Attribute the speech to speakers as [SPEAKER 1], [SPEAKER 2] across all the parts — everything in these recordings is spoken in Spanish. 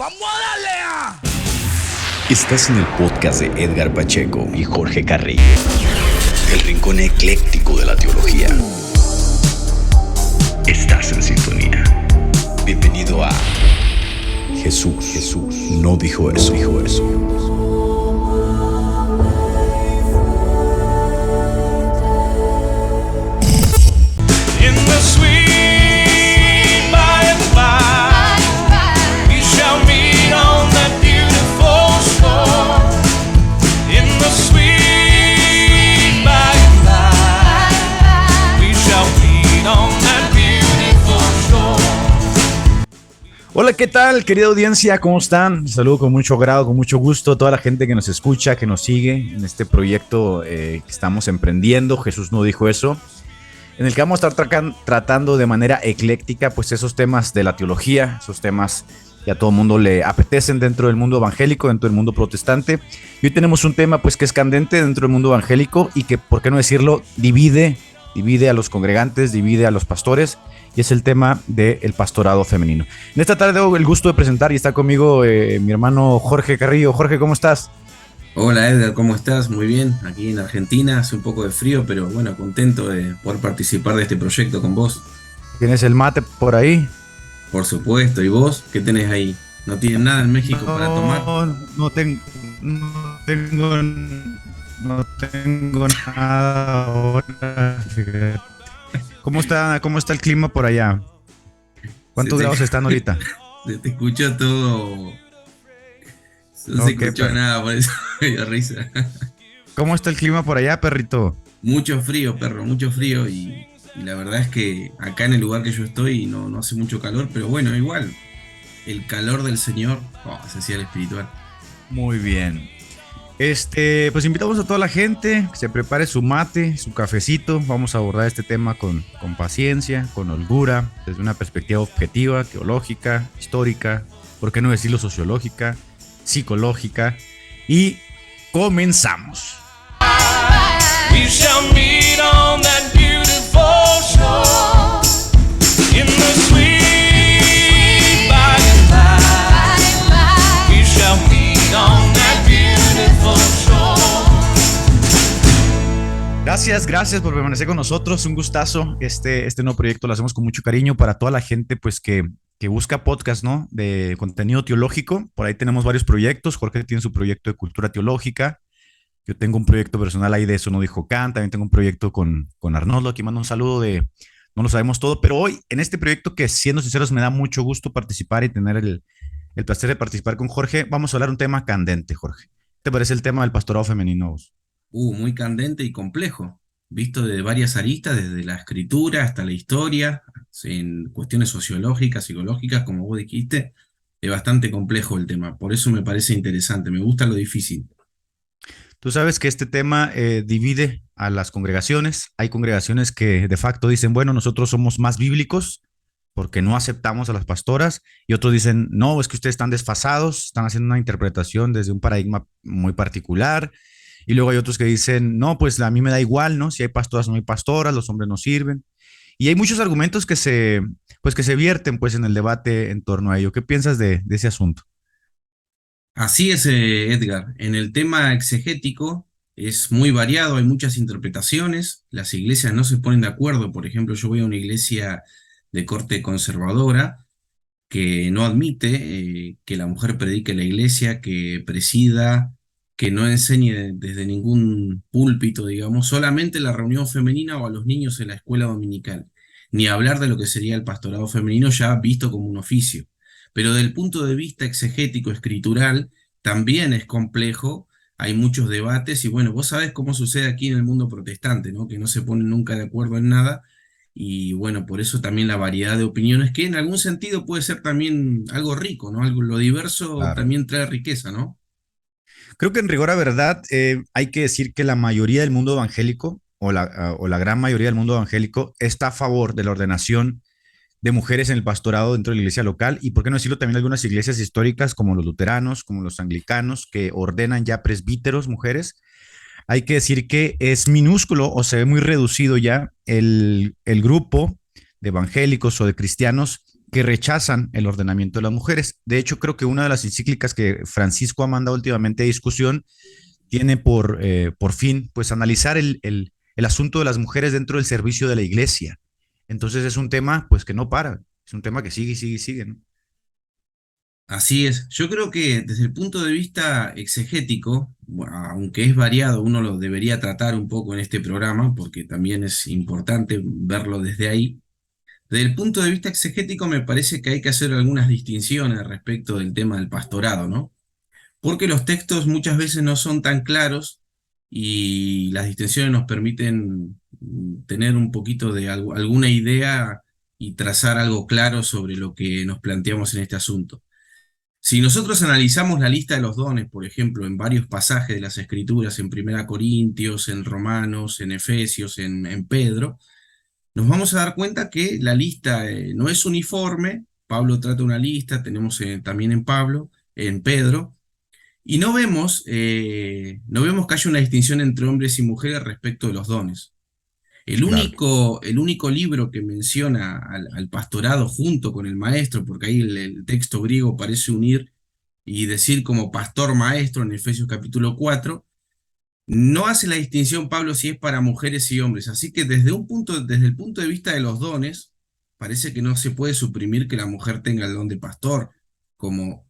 [SPEAKER 1] ¡Vamos a darle a!
[SPEAKER 2] Estás en el podcast de Edgar Pacheco y Jorge Carrillo, el rincón ecléctico de la teología. Estás en sintonía. Bienvenido a Jesús no dijo eso.
[SPEAKER 3] In the sweet by and by, we shall meet on that beautiful shore. In the sweet by and by, we shall meet on that beautiful shore.
[SPEAKER 4] Hola, ¿qué tal, querida audiencia? ¿Cómo están? Saludo con mucho grado, con mucho gusto a toda la gente que nos escucha, que nos sigue en este proyecto que estamos emprendiendo. Jesús no dijo eso, en el que vamos a estar tratando de manera ecléctica pues esos temas de la teología, esos temas que a todo mundo le apetecen dentro del mundo evangélico, dentro del mundo protestante. Y hoy tenemos un tema pues que es candente dentro del mundo evangélico y que, por qué no decirlo, divide a los congregantes, divide a los pastores, y es el tema del pastorado femenino. En esta tarde tengo el gusto de presentar y está conmigo mi hermano Jorge Carrillo. Jorge, ¿cómo estás?
[SPEAKER 5] Hola Edgar, ¿cómo estás? Muy bien, aquí en Argentina hace un poco de frío, pero bueno, contento de poder participar de este proyecto con vos.
[SPEAKER 4] ¿Tienes el mate por ahí?
[SPEAKER 5] Por supuesto, ¿y vos? ¿Qué tenés ahí? ¿No tienen nada en México para tomar?
[SPEAKER 4] No tengo nada ahora. Fíjate. ¿Cómo está el clima por allá? ¿Cuántos grados están ahorita?
[SPEAKER 5] Te escucho todo. No se escuchó nada, por eso me dio risa.
[SPEAKER 4] ¿Cómo está el clima por allá, perrito?
[SPEAKER 5] Mucho frío, perro, mucho frío. Y la verdad es que acá en el lugar que yo estoy no hace mucho calor, pero bueno, igual. El calor del Señor se hacía el espiritual.
[SPEAKER 4] Muy bien. Pues invitamos a toda la gente que se prepare su mate, su cafecito. Vamos a abordar este tema con paciencia, con holgura, desde una perspectiva objetiva, teológica, histórica, por qué no decirlo sociológica, psicológica, y comenzamos.
[SPEAKER 3] We shall meet on that beautiful shore. In the sweet by and by, we shall meet on that beautiful shore.
[SPEAKER 4] Gracias por permanecer con nosotros. Un gustazo. Este nuevo proyecto lo hacemos con mucho cariño para toda la gente pues que busca podcast, ¿no? De contenido teológico. Por ahí tenemos varios proyectos. Jorge tiene su proyecto de cultura teológica. Yo tengo un proyecto personal ahí de Eso no dijo Kant. También tengo un proyecto con Arnoldo. Aquí mando un saludo de No lo sabemos todo. Pero hoy, en este proyecto que, siendo sinceros, me da mucho gusto participar y tener el placer de participar con Jorge, vamos a hablar un tema candente, Jorge. ¿Te parece el tema del pastorado femenino?
[SPEAKER 5] Muy candente y complejo, visto de varias aristas, desde la escritura hasta la historia, en cuestiones sociológicas, psicológicas, como vos dijiste, es bastante complejo el tema, por eso me parece interesante, me gusta lo difícil.
[SPEAKER 4] Tú sabes que este tema divide a las congregaciones. Hay congregaciones que de facto dicen, bueno, nosotros somos más bíblicos porque no aceptamos a las pastoras, y otros dicen, no, es que ustedes están desfasados, están haciendo una interpretación desde un paradigma muy particular. Y luego hay otros que dicen, no, pues a mí me da igual, ¿no? Si hay pastoras o no hay pastoras, los hombres no sirven. Y hay muchos argumentos que se vierten pues en el debate en torno a ello. ¿Qué piensas de ese asunto?
[SPEAKER 5] Así es, Edgar, en el tema exegético es muy variado, hay muchas interpretaciones, las iglesias no se ponen de acuerdo. Por ejemplo, yo voy a una iglesia de corte conservadora que no admite que la mujer predique en la iglesia, que presida, que no enseñe desde ningún púlpito, digamos, solamente la reunión femenina o a los niños en la escuela dominical, ni hablar de lo que sería el pastorado femenino ya visto como un oficio. Pero del punto de vista exegético, escritural, también es complejo, hay muchos debates y bueno, vos sabés cómo sucede aquí en el mundo protestante, ¿no? Que no se ponen nunca de acuerdo en nada. Y bueno, por eso también la variedad de opiniones, que en algún sentido puede ser también algo rico, ¿no? Lo diverso
[SPEAKER 4] Claro.
[SPEAKER 5] también trae riqueza, ¿no?
[SPEAKER 4] Creo que en rigor a verdad hay que decir que la mayoría del mundo evangélico o la gran mayoría del mundo evangélico está a favor de la ordenación de mujeres en el pastorado dentro de la iglesia local, y por qué no decirlo también algunas iglesias históricas como los luteranos, como los anglicanos, que ordenan ya presbíteros mujeres. Hay que decir que es minúsculo o se ve muy reducido ya el grupo de evangélicos o de cristianos que rechazan el ordenamiento de las mujeres. De hecho, creo que una de las encíclicas que Francisco ha mandado últimamente a discusión tiene por fin pues analizar el asunto de las mujeres dentro del servicio de la iglesia. Entonces es un tema pues que no para, es un tema que sigue y sigue y sigue, ¿no?
[SPEAKER 5] Así es. Yo creo que desde el punto de vista exegético, bueno, aunque es variado, uno lo debería tratar un poco en este programa, porque también es importante verlo desde ahí. Desde el punto de vista exegético me parece que hay que hacer algunas distinciones respecto del tema del pastorado, ¿no? Porque los textos muchas veces no son tan claros y las distinciones nos permiten tener un poquito de alguna idea y trazar algo claro sobre lo que nos planteamos en este asunto. Si nosotros analizamos la lista de los dones, por ejemplo, en varios pasajes de las Escrituras, en Primera Corintios, en Romanos, en Efesios, en Pedro, nos vamos a dar cuenta que la lista no es uniforme. Pablo trata una lista, tenemos también en Pedro, y no vemos que haya una distinción entre hombres y mujeres respecto de los dones.
[SPEAKER 4] Claro.
[SPEAKER 5] El único libro que menciona al pastorado junto con el maestro, porque ahí el texto griego parece unir y decir como pastor maestro en Efesios capítulo 4, no hace la distinción Pablo si es para mujeres y hombres. Así que desde el punto de vista de los dones, parece que no se puede suprimir que la mujer tenga el don de pastor, como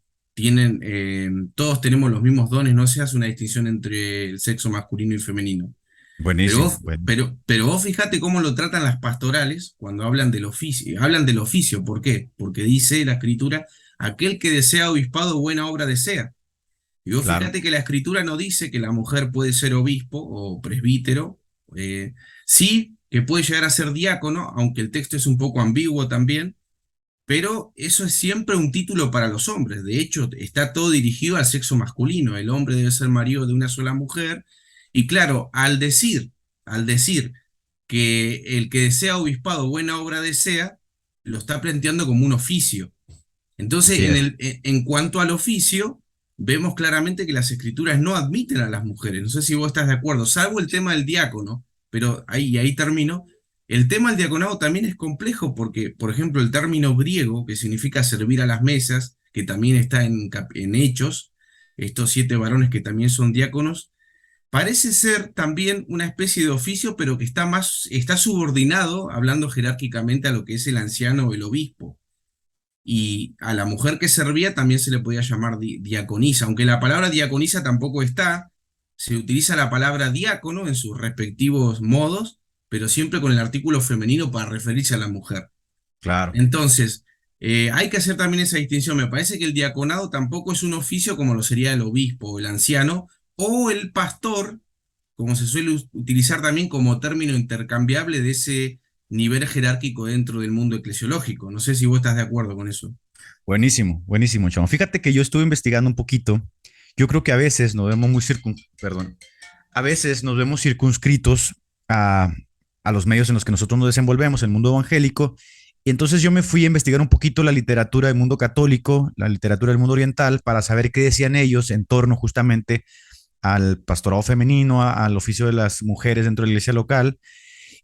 [SPEAKER 5] todos tenemos los mismos dones, no se hace una distinción entre el sexo masculino y femenino.
[SPEAKER 4] Buenísimo. Bueno.
[SPEAKER 5] Pero vos fíjate cómo lo tratan las pastorales cuando hablan del oficio. ¿Por qué? Porque dice la escritura, aquel que desea obispado, buena obra desea. Y vos
[SPEAKER 4] Claro.
[SPEAKER 5] fíjate que la escritura no dice que la mujer puede ser obispo o presbítero, sí que puede llegar a ser diácono, aunque el texto es un poco ambiguo también, pero eso es siempre un título para los hombres. De hecho, está todo dirigido al sexo masculino. El hombre debe ser marido de una sola mujer. Y claro, al decir que el que desea obispado buena obra desea, lo está planteando como un oficio. Entonces,
[SPEAKER 4] Así es.
[SPEAKER 5] en cuanto al oficio, vemos claramente que las escrituras no admiten a las mujeres. No sé si vos estás de acuerdo, salvo el tema del diácono, pero ahí termino. El tema del diaconado también es complejo porque, por ejemplo, el término griego, que significa servir a las mesas, que también está en Hechos, estos 7 varones que también son diáconos, parece ser también una especie de oficio, pero que está subordinado, hablando jerárquicamente, a lo que es el anciano o el obispo. Y a la mujer que servía también se le podía llamar diaconisa, aunque la palabra diaconisa tampoco está, se utiliza la palabra diácono en sus respectivos modos, pero siempre con el artículo femenino para referirse a la mujer.
[SPEAKER 4] Claro.
[SPEAKER 5] Entonces, hay que hacer también esa distinción. Me parece que el diaconado tampoco es un oficio como lo sería el obispo o el anciano o el pastor, como se suele utilizar también como término intercambiable de ese nivel jerárquico dentro del mundo eclesiológico. No sé si vos estás de acuerdo con eso.
[SPEAKER 4] Buenísimo, buenísimo, chamo. Fíjate que yo estuve investigando un poquito. Yo creo que a veces nos vemos perdón, a veces nos vemos circunscritos a los medios en los que nosotros nos desenvolvemos, el mundo evangélico. Y entonces yo me fui a investigar un poquito la literatura del mundo católico, la literatura del mundo oriental, para saber qué decían ellos en torno justamente al pastorado femenino, al oficio de las mujeres dentro de la iglesia local.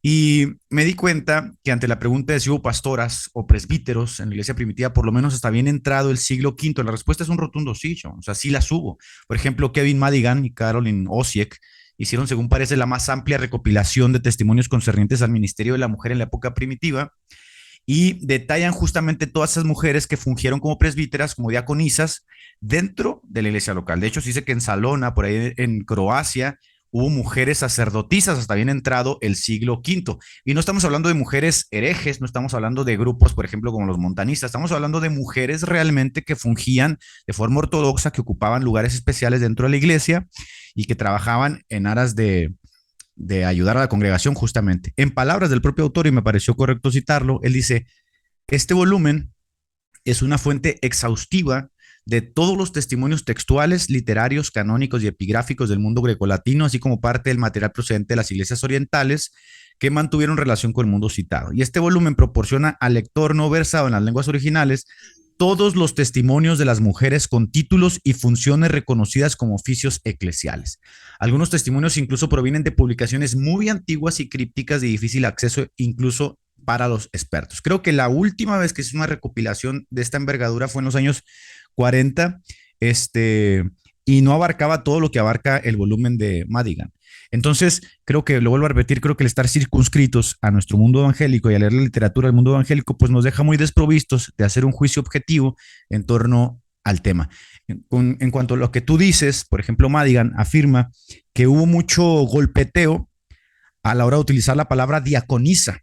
[SPEAKER 4] Y me di cuenta que ante la pregunta de si hubo pastoras o presbíteros en la iglesia primitiva, por lo menos hasta bien entrado el siglo V, la respuesta es un rotundo sí, o sea, sí las hubo. Por ejemplo, Kevin Madigan y Caroline Osiek hicieron, según parece, la más amplia recopilación de testimonios concernientes al ministerio de la mujer en la época primitiva y detallan justamente todas esas mujeres que fungieron como presbíteras, como diaconisas, dentro de la iglesia local. De hecho, se dice que en Salona, por ahí en Croacia, hubo mujeres sacerdotisas hasta bien entrado el siglo V. Y no estamos hablando de mujeres herejes, no estamos hablando de grupos, por ejemplo, como los montanistas, estamos hablando de mujeres realmente que fungían de forma ortodoxa, que ocupaban lugares especiales dentro de la iglesia y que trabajaban en aras de ayudar a la congregación justamente. En palabras del propio autor, y me pareció correcto citarlo, él dice, este volumen es una fuente exhaustiva de todos los testimonios textuales, literarios, canónicos y epigráficos del mundo grecolatino, así como parte del material procedente de las iglesias orientales que mantuvieron relación con el mundo citado. Y este volumen proporciona al lector no versado en las lenguas originales todos los testimonios de las mujeres con títulos y funciones reconocidas como oficios eclesiales. Algunos testimonios incluso provienen de publicaciones muy antiguas y crípticas de difícil acceso, incluso para los expertos. Creo que la última vez que hice una recopilación de esta envergadura fue en los años 40, y no abarcaba todo lo que abarca el volumen de Madigan. Entonces, creo que, lo vuelvo a repetir, creo que el estar circunscritos a nuestro mundo evangélico y a leer la literatura del mundo evangélico, pues nos deja muy desprovistos de hacer un juicio objetivo en torno al tema. En cuanto a lo que tú dices, por ejemplo, Madigan afirma que hubo mucho golpeteo a la hora de utilizar la palabra diaconisa,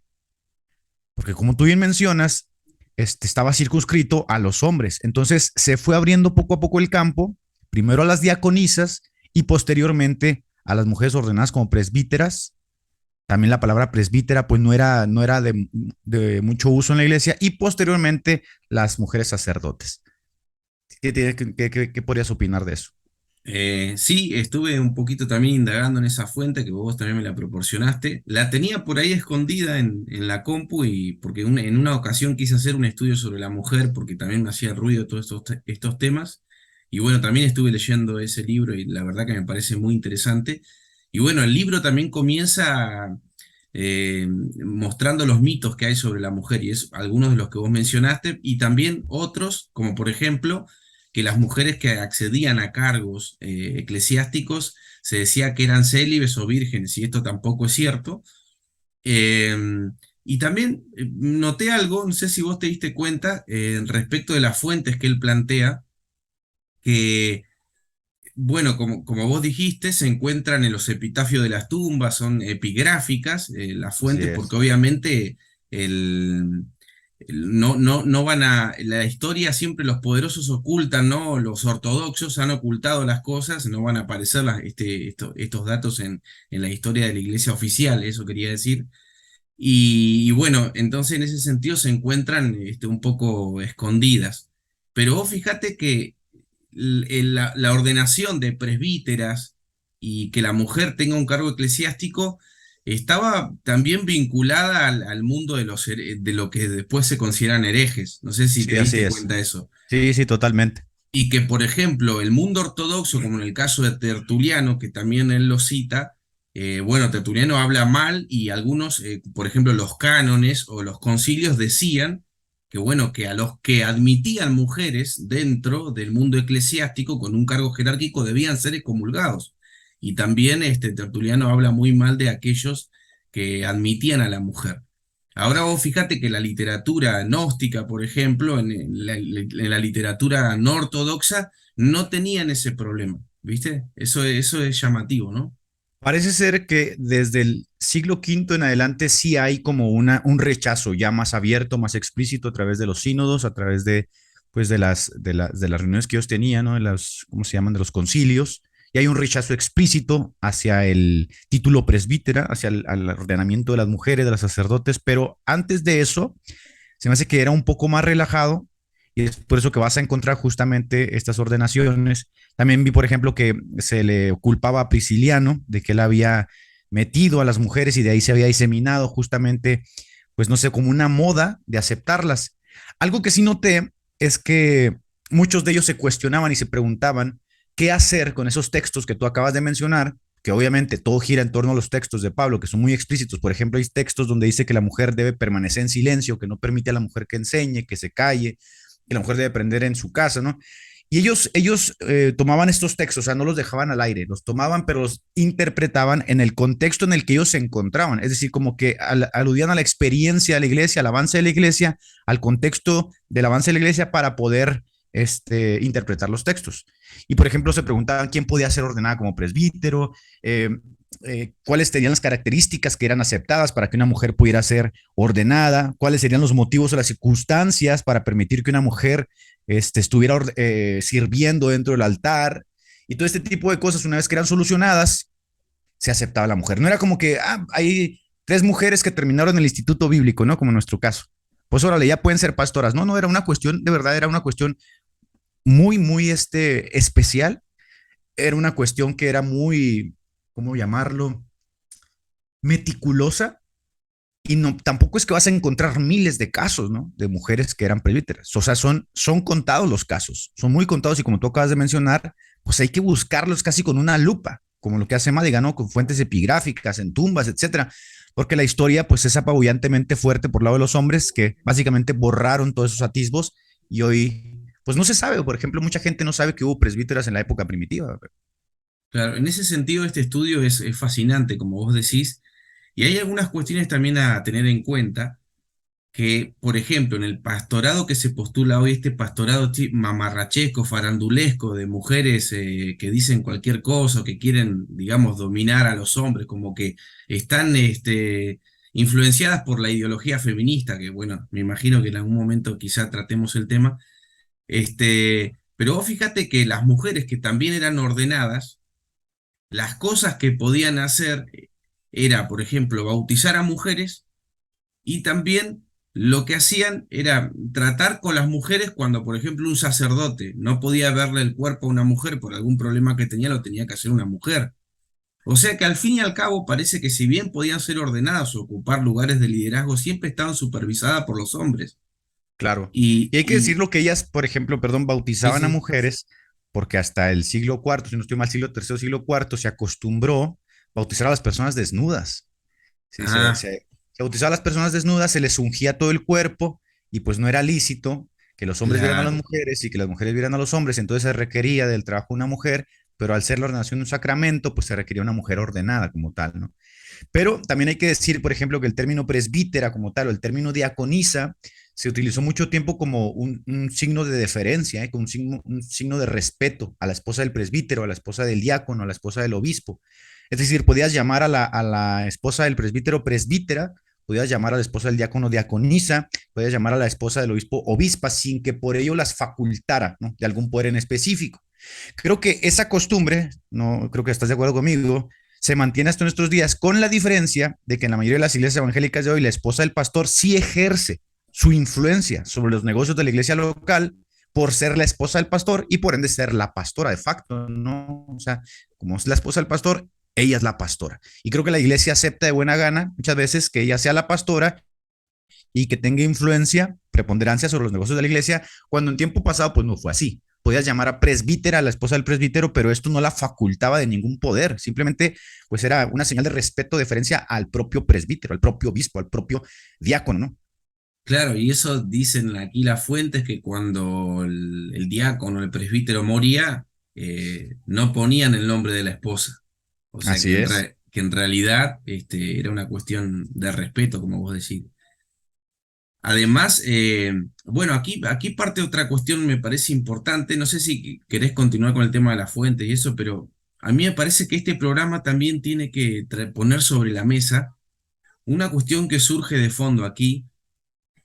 [SPEAKER 4] porque como tú bien mencionas, estaba circunscrito a los hombres. Entonces se fue abriendo poco a poco el campo, primero a las diaconisas y posteriormente a las mujeres ordenadas como presbíteras. También la palabra presbítera pues no era de mucho uso en la iglesia, y posteriormente las mujeres sacerdotes. ¿Qué podrías opinar de eso?
[SPEAKER 5] Sí, estuve un poquito también indagando en esa fuente que vos también me la proporcionaste. La tenía por ahí escondida en la compu, y porque en una ocasión quise hacer un estudio sobre la mujer porque también me hacía ruido todos estos temas. Y bueno, también estuve leyendo ese libro y la verdad que me parece muy interesante. Y bueno, el libro también comienza mostrando los mitos que hay sobre la mujer, y es algunos de los que vos mencionaste, y también otros, como por ejemplo que las mujeres que accedían a cargos eclesiásticos se decía que eran célibes o vírgenes, y esto tampoco es cierto. Eh, y también noté algo, no sé si vos te diste cuenta, respecto de las fuentes que él plantea, que, bueno, como vos dijiste, se encuentran en los epitafios de las tumbas, son epigráficas las
[SPEAKER 4] Así
[SPEAKER 5] fuentes, porque
[SPEAKER 4] es.
[SPEAKER 5] obviamente no van a, la historia siempre los poderosos ocultan, ¿no? Los ortodoxos han ocultado las cosas, no van a aparecer estos datos en la historia de la iglesia oficial, eso quería decir. Y bueno, entonces en ese sentido se encuentran un poco escondidas. Pero vos fíjate que la ordenación de presbíteras y que la mujer tenga un cargo eclesiástico estaba también vinculada al mundo de lo que después se consideran herejes. No sé si
[SPEAKER 4] Sí,
[SPEAKER 5] te
[SPEAKER 4] así
[SPEAKER 5] diste
[SPEAKER 4] es.
[SPEAKER 5] cuenta de eso.
[SPEAKER 4] Sí, sí, totalmente.
[SPEAKER 5] Y que, por ejemplo, el mundo ortodoxo, como en el caso de Tertuliano, que también él lo cita, bueno, Tertuliano habla mal, y algunos, por ejemplo, los cánones o los concilios decían que, bueno, que a los que admitían mujeres dentro del mundo eclesiástico con un cargo jerárquico debían ser excomulgados. Y también Tertuliano habla muy mal de aquellos que admitían a la mujer. Ahora vos fíjate que la literatura gnóstica, por ejemplo, en la literatura no ortodoxa, no tenían ese problema, ¿viste? Eso es llamativo, ¿no?
[SPEAKER 4] Parece ser que desde el siglo V en adelante sí hay como un rechazo ya más abierto, más explícito a través de los sínodos, a través pues de las reuniones que ellos tenían, ¿no? ¿Cómo se llaman? De los concilios. Y hay un rechazo explícito hacia el título presbítera, hacia al ordenamiento de las mujeres, de los sacerdotes, pero antes de eso, se me hace que era un poco más relajado, y es por eso que vas a encontrar justamente estas ordenaciones. También vi, por ejemplo, que se le culpaba a Prisciliano de que él había metido a las mujeres y de ahí se había diseminado justamente, pues no sé, como una moda de aceptarlas. Algo que sí noté es que muchos de ellos se cuestionaban y se preguntaban qué hacer con esos textos que tú acabas de mencionar, que obviamente todo gira en torno a los textos de Pablo, que son muy explícitos. Por ejemplo, hay textos donde dice que la mujer debe permanecer en silencio, que no permite a la mujer que enseñe, que se calle, que la mujer debe aprender en su casa, ¿no? Y ellos tomaban estos textos, o sea, no los dejaban al aire, los tomaban, pero los interpretaban en el contexto en el que ellos se encontraban. Es decir, como que aludían a la experiencia de la iglesia, al avance de la iglesia, al contexto del avance de la iglesia para poder interpretar los textos. Y por ejemplo, se preguntaban quién podía ser ordenada como presbítero, cuáles serían las características que eran aceptadas para que una mujer pudiera ser ordenada, cuáles serían los motivos o las circunstancias para permitir que una mujer estuviera sirviendo dentro del altar, y todo este tipo de cosas. Una vez que eran solucionadas, se aceptaba la mujer. No era como que hay 3 mujeres que terminaron el instituto bíblico, ¿no? Como en nuestro caso. Pues órale, ya pueden ser pastoras. No, no, era una cuestión, de verdad, era una cuestión muy, muy especial. Era una cuestión que era muy, ¿cómo llamarlo? Meticulosa. Y no, tampoco es que vas a encontrar miles de casos, ¿no? De mujeres que eran presbíteras. O sea, son contados los casos, son muy contados, y como tú acabas de mencionar, pues hay que buscarlos casi con una lupa, como lo que hace Madigan, ¿no? Con fuentes epigráficas, en tumbas, etcétera, porque la historia pues es apabullantemente fuerte por lado de los hombres que básicamente borraron todos esos atisbos y hoy pues no se sabe. Por ejemplo, mucha gente no sabe que hubo presbíteras en la época primitiva.
[SPEAKER 5] Claro, en ese sentido este estudio es fascinante, como vos decís, y hay algunas cuestiones también a tener en cuenta que, por ejemplo, en el pastorado que se postula hoy, este pastorado mamarrachesco, farandulesco, de mujeres que dicen cualquier cosa, o que quieren, digamos, dominar a los hombres, como que están influenciadas por la ideología feminista, que bueno, me imagino que en algún momento quizá tratemos el tema, pero vos fíjate que las mujeres que también eran ordenadas, las cosas que podían hacer era, por ejemplo, bautizar a mujeres y también lo que hacían era tratar con las mujeres cuando, por ejemplo, un sacerdote no podía verle el cuerpo a una mujer por algún problema que tenía, lo tenía que hacer una mujer. O sea que al fin y al cabo parece que si bien podían ser ordenadas o ocupar lugares de liderazgo, siempre estaban supervisadas por los hombres.
[SPEAKER 4] Claro.
[SPEAKER 5] Y,
[SPEAKER 4] Y hay que
[SPEAKER 5] y
[SPEAKER 4] decirlo que ellas, por ejemplo, perdón,
[SPEAKER 5] sí,
[SPEAKER 4] bautizaban a
[SPEAKER 5] sí.
[SPEAKER 4] mujeres porque hasta el siglo cuarto, si no estoy mal, siglo tercero, siglo cuarto, se acostumbró bautizar a las personas desnudas. Sí,
[SPEAKER 5] Ah,
[SPEAKER 4] se bautizaba a las personas desnudas, se les ungía todo el cuerpo y pues no era lícito que los hombres vieran a las
[SPEAKER 5] claro.
[SPEAKER 4] mujeres y que las mujeres vieran a los hombres, entonces se requería del trabajo de una mujer, pero al ser la ordenación de un sacramento, pues se requería una mujer ordenada como tal, ¿no? Pero también hay que decir, por ejemplo, que el término presbítera como tal o el término diaconisa se utilizó mucho tiempo como un signo de deferencia, como un signo de respeto a la esposa del presbítero, a la esposa del diácono, a la esposa del obispo. Es decir, podías llamar a la esposa del presbítero presbítera, podías llamar a la esposa del diácono diaconisa, podías llamar a la esposa del obispo obispa, sin que por ello las facultara, ¿no?, de algún poder en específico. Creo que esa costumbre, no creo que estás de acuerdo conmigo, se mantiene hasta nuestros días, con la diferencia de que en la mayoría de las iglesias evangélicas de hoy la esposa del pastor sí ejerce su influencia sobre los negocios de la iglesia local por ser la esposa del pastor y por ende ser la pastora de facto, ¿no? O sea, como es la esposa del pastor, ella es la pastora. Y creo que la iglesia acepta de buena gana muchas veces que ella sea la pastora y que tenga influencia, preponderancia sobre los negocios de la iglesia, cuando en tiempo pasado pues no fue así. Podías llamar a presbítera a la esposa del presbítero, pero esto no la facultaba de ningún poder, simplemente pues era una señal de respeto, deferencia al propio presbítero, al propio obispo, al propio diácono, ¿no?
[SPEAKER 5] Claro, y eso dicen aquí las fuentes que cuando el diácono, el presbítero moría, no ponían el nombre de la esposa. O sea
[SPEAKER 4] Así es.
[SPEAKER 5] que en realidad era una cuestión de respeto, como vos decís. Además, bueno, aquí parte otra cuestión me parece importante. No sé si querés continuar con el tema de las fuentes y eso, pero a mí me parece que este programa también tiene que poner sobre la mesa una cuestión que surge de fondo aquí,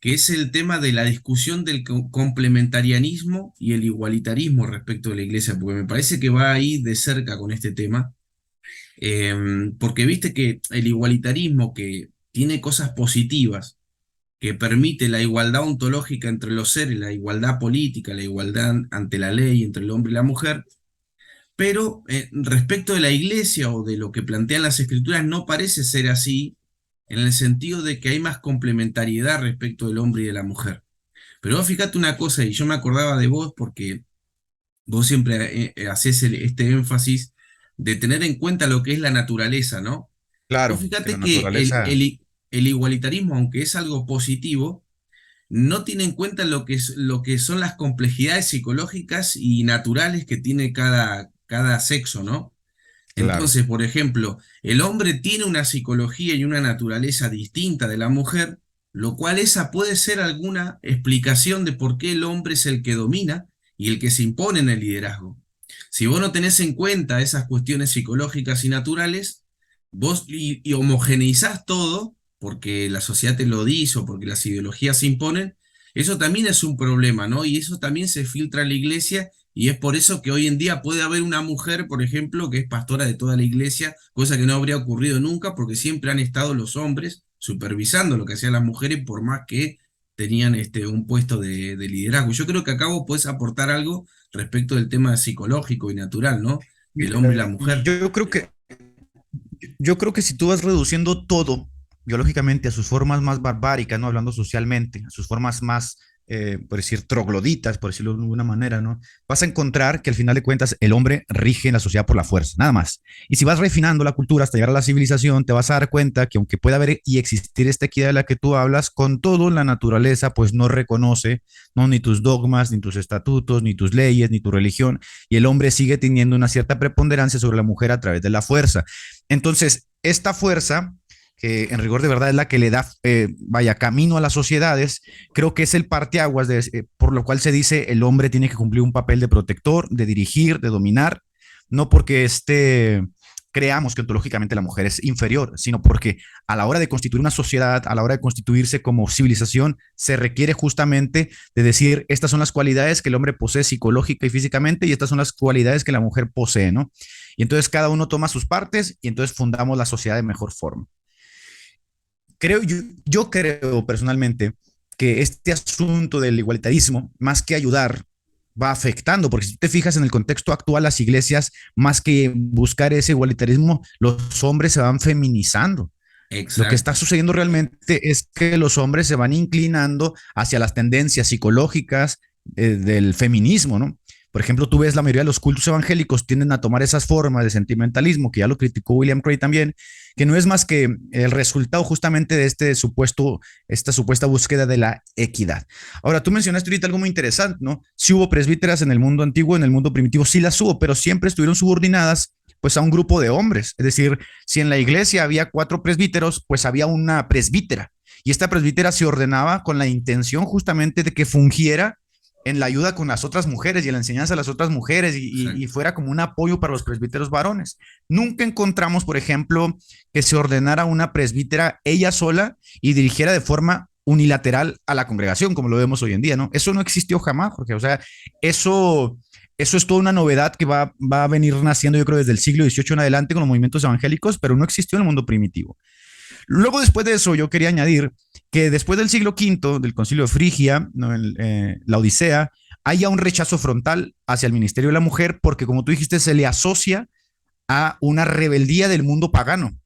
[SPEAKER 5] que es el tema de la discusión del complementarianismo y el igualitarismo respecto de la iglesia, porque me parece que va ahí de cerca con este tema, porque viste que el igualitarismo que tiene cosas positivas, que permite la igualdad ontológica entre los seres, la igualdad política, la igualdad ante la ley entre el hombre y la mujer, pero respecto de la iglesia o de lo que plantean las escrituras no parece ser así, en el sentido de que hay más complementariedad respecto del hombre y de la mujer. Pero vos fíjate una cosa, y yo me acordaba de vos porque vos siempre hacés este énfasis de tener en cuenta lo que es la naturaleza, ¿no? Vos
[SPEAKER 4] Claro, que la
[SPEAKER 5] fíjate que
[SPEAKER 4] naturaleza,
[SPEAKER 5] el igualitarismo, aunque es algo positivo, no tiene en cuenta lo que son las complejidades psicológicas y naturales que tiene cada sexo, ¿no?
[SPEAKER 4] claro,
[SPEAKER 5] Entonces, por ejemplo, el hombre tiene una psicología y una naturaleza distinta de la mujer, lo cual esa puede ser alguna explicación de por qué el hombre es el que domina y el que se impone en el liderazgo. Si vos no tenés en cuenta esas cuestiones psicológicas y naturales, vos y homogeneizás todo, porque la sociedad te lo dice o porque las ideologías se imponen, eso también es un problema, ¿no? Y eso también se filtra en la iglesia y es por eso que hoy en día puede haber una mujer, por ejemplo, que es pastora de toda la iglesia, cosa que no habría ocurrido nunca porque siempre han estado los hombres supervisando lo que hacían las mujeres por más que tenían un puesto de liderazgo. Yo creo que acá vos podés aportar algo respecto del tema psicológico y natural, ¿no? Del hombre y la
[SPEAKER 4] mira,
[SPEAKER 5] mujer.
[SPEAKER 4] yo creo que si tú vas reduciendo todo biológicamente a sus formas más barbáricas, no hablando socialmente, a sus formas más por decir, trogloditas, por decirlo de alguna manera, ¿no? Vas a encontrar que al final de cuentas el hombre rige en la sociedad por la fuerza, nada más. Y si vas refinando la cultura hasta llegar a la civilización, te vas a dar cuenta que aunque pueda haber y existir esta equidad de la que tú hablas, con todo la naturaleza pues no reconoce, ¿no? Ni tus dogmas, ni tus estatutos, ni tus leyes, ni tu religión, y el hombre sigue teniendo una cierta preponderancia sobre la mujer a través de la fuerza. Entonces, esta fuerza que en rigor de verdad es la que le da, vaya, camino a las sociedades, creo que es el parteaguas por lo cual se dice el hombre tiene que cumplir un papel de protector, de dirigir, de dominar, no porque creamos que ontológicamente la mujer es inferior, sino porque a la hora de constituir una sociedad, a la hora de constituirse como civilización, se requiere justamente de decir, estas son las cualidades que el hombre posee psicológica y físicamente y estas son las cualidades que la mujer posee, ¿no? Y entonces cada uno toma sus partes y entonces fundamos la sociedad de mejor forma. Yo creo personalmente que este asunto del igualitarismo, más que ayudar, va afectando, porque si te fijas en el contexto actual, las iglesias, más que buscar ese igualitarismo, los hombres se van feminizando. Lo que está
[SPEAKER 5] Exacto.
[SPEAKER 4] sucediendo realmente es que los hombres se van inclinando hacia las tendencias psicológicas del feminismo, ¿no? Por ejemplo, tú ves la mayoría de los cultos evangélicos tienden a tomar esas formas de sentimentalismo, que ya lo criticó William Cray también, que no es más que el resultado justamente de esta supuesta búsqueda de la equidad. Ahora, tú mencionaste ahorita algo muy interesante, ¿no? Sí hubo presbíteras en el mundo antiguo, en el mundo primitivo, sí las hubo, pero siempre estuvieron subordinadas pues a un grupo de hombres. Es decir, si en la iglesia había 4 presbíteros, pues había una presbítera. Y esta presbítera se ordenaba con la intención justamente de que fungiera en la ayuda con las otras mujeres y en la enseñanza a las otras mujeres y
[SPEAKER 5] Exacto.
[SPEAKER 4] fuera como un apoyo para los presbíteros varones. Nunca encontramos, por ejemplo, que se ordenara una presbítera ella sola y dirigiera de forma unilateral a la congregación, como lo vemos hoy en día, ¿no? Eso no existió jamás, Jorge. O sea, eso es toda una novedad que va a venir naciendo, yo creo, desde el siglo XVIII en adelante con los movimientos evangélicos, pero no existió en el mundo primitivo. Luego, después de eso, yo quería añadir que después del siglo V, del concilio de Frigia, ¿no? La Odisea, haya un rechazo frontal hacia el ministerio de la mujer, porque como tú dijiste, se le asocia a una rebeldía del mundo pagano.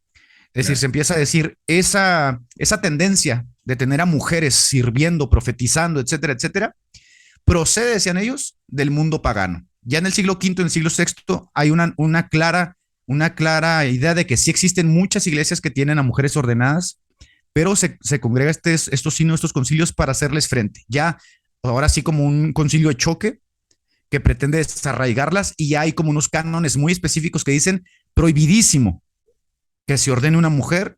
[SPEAKER 4] Es decir, se
[SPEAKER 5] Claro.
[SPEAKER 4] empieza a decir esa tendencia de tener a mujeres sirviendo, profetizando, etcétera, etcétera, procede, decían ellos, del mundo pagano. Ya en el siglo V, en el siglo VI, hay una clara idea de que sí existen muchas iglesias que tienen a mujeres ordenadas, pero se congrega estos signos, estos concilios para hacerles frente. Ya ahora sí como un concilio de choque que pretende desarraigarlas y ya hay como unos cánones muy específicos que dicen prohibidísimo que se ordene una mujer,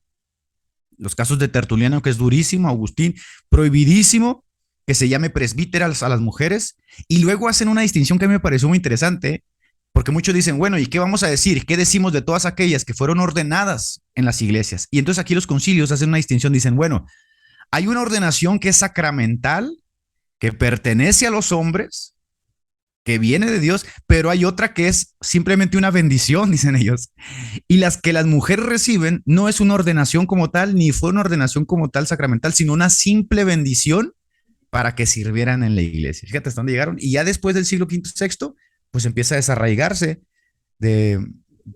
[SPEAKER 4] los casos de Tertuliano, que es durísimo, Agustín, prohibidísimo que se llame presbítera a las mujeres, y luego hacen una distinción que a mí me pareció muy interesante, porque muchos dicen, bueno, ¿y qué vamos a decir? ¿Qué decimos de todas aquellas que fueron ordenadas en las iglesias? Y entonces aquí los concilios hacen una distinción, dicen, bueno, hay una ordenación que es sacramental, que pertenece a los hombres, que viene de Dios, pero hay otra que es simplemente una bendición, dicen ellos. Y las que las mujeres reciben no es una ordenación como tal, ni fue una ordenación como tal sacramental, sino una simple bendición para que sirvieran en la iglesia. Fíjate hasta dónde llegaron. Y ya después del siglo V, sexto, pues empieza a desarraigarse de,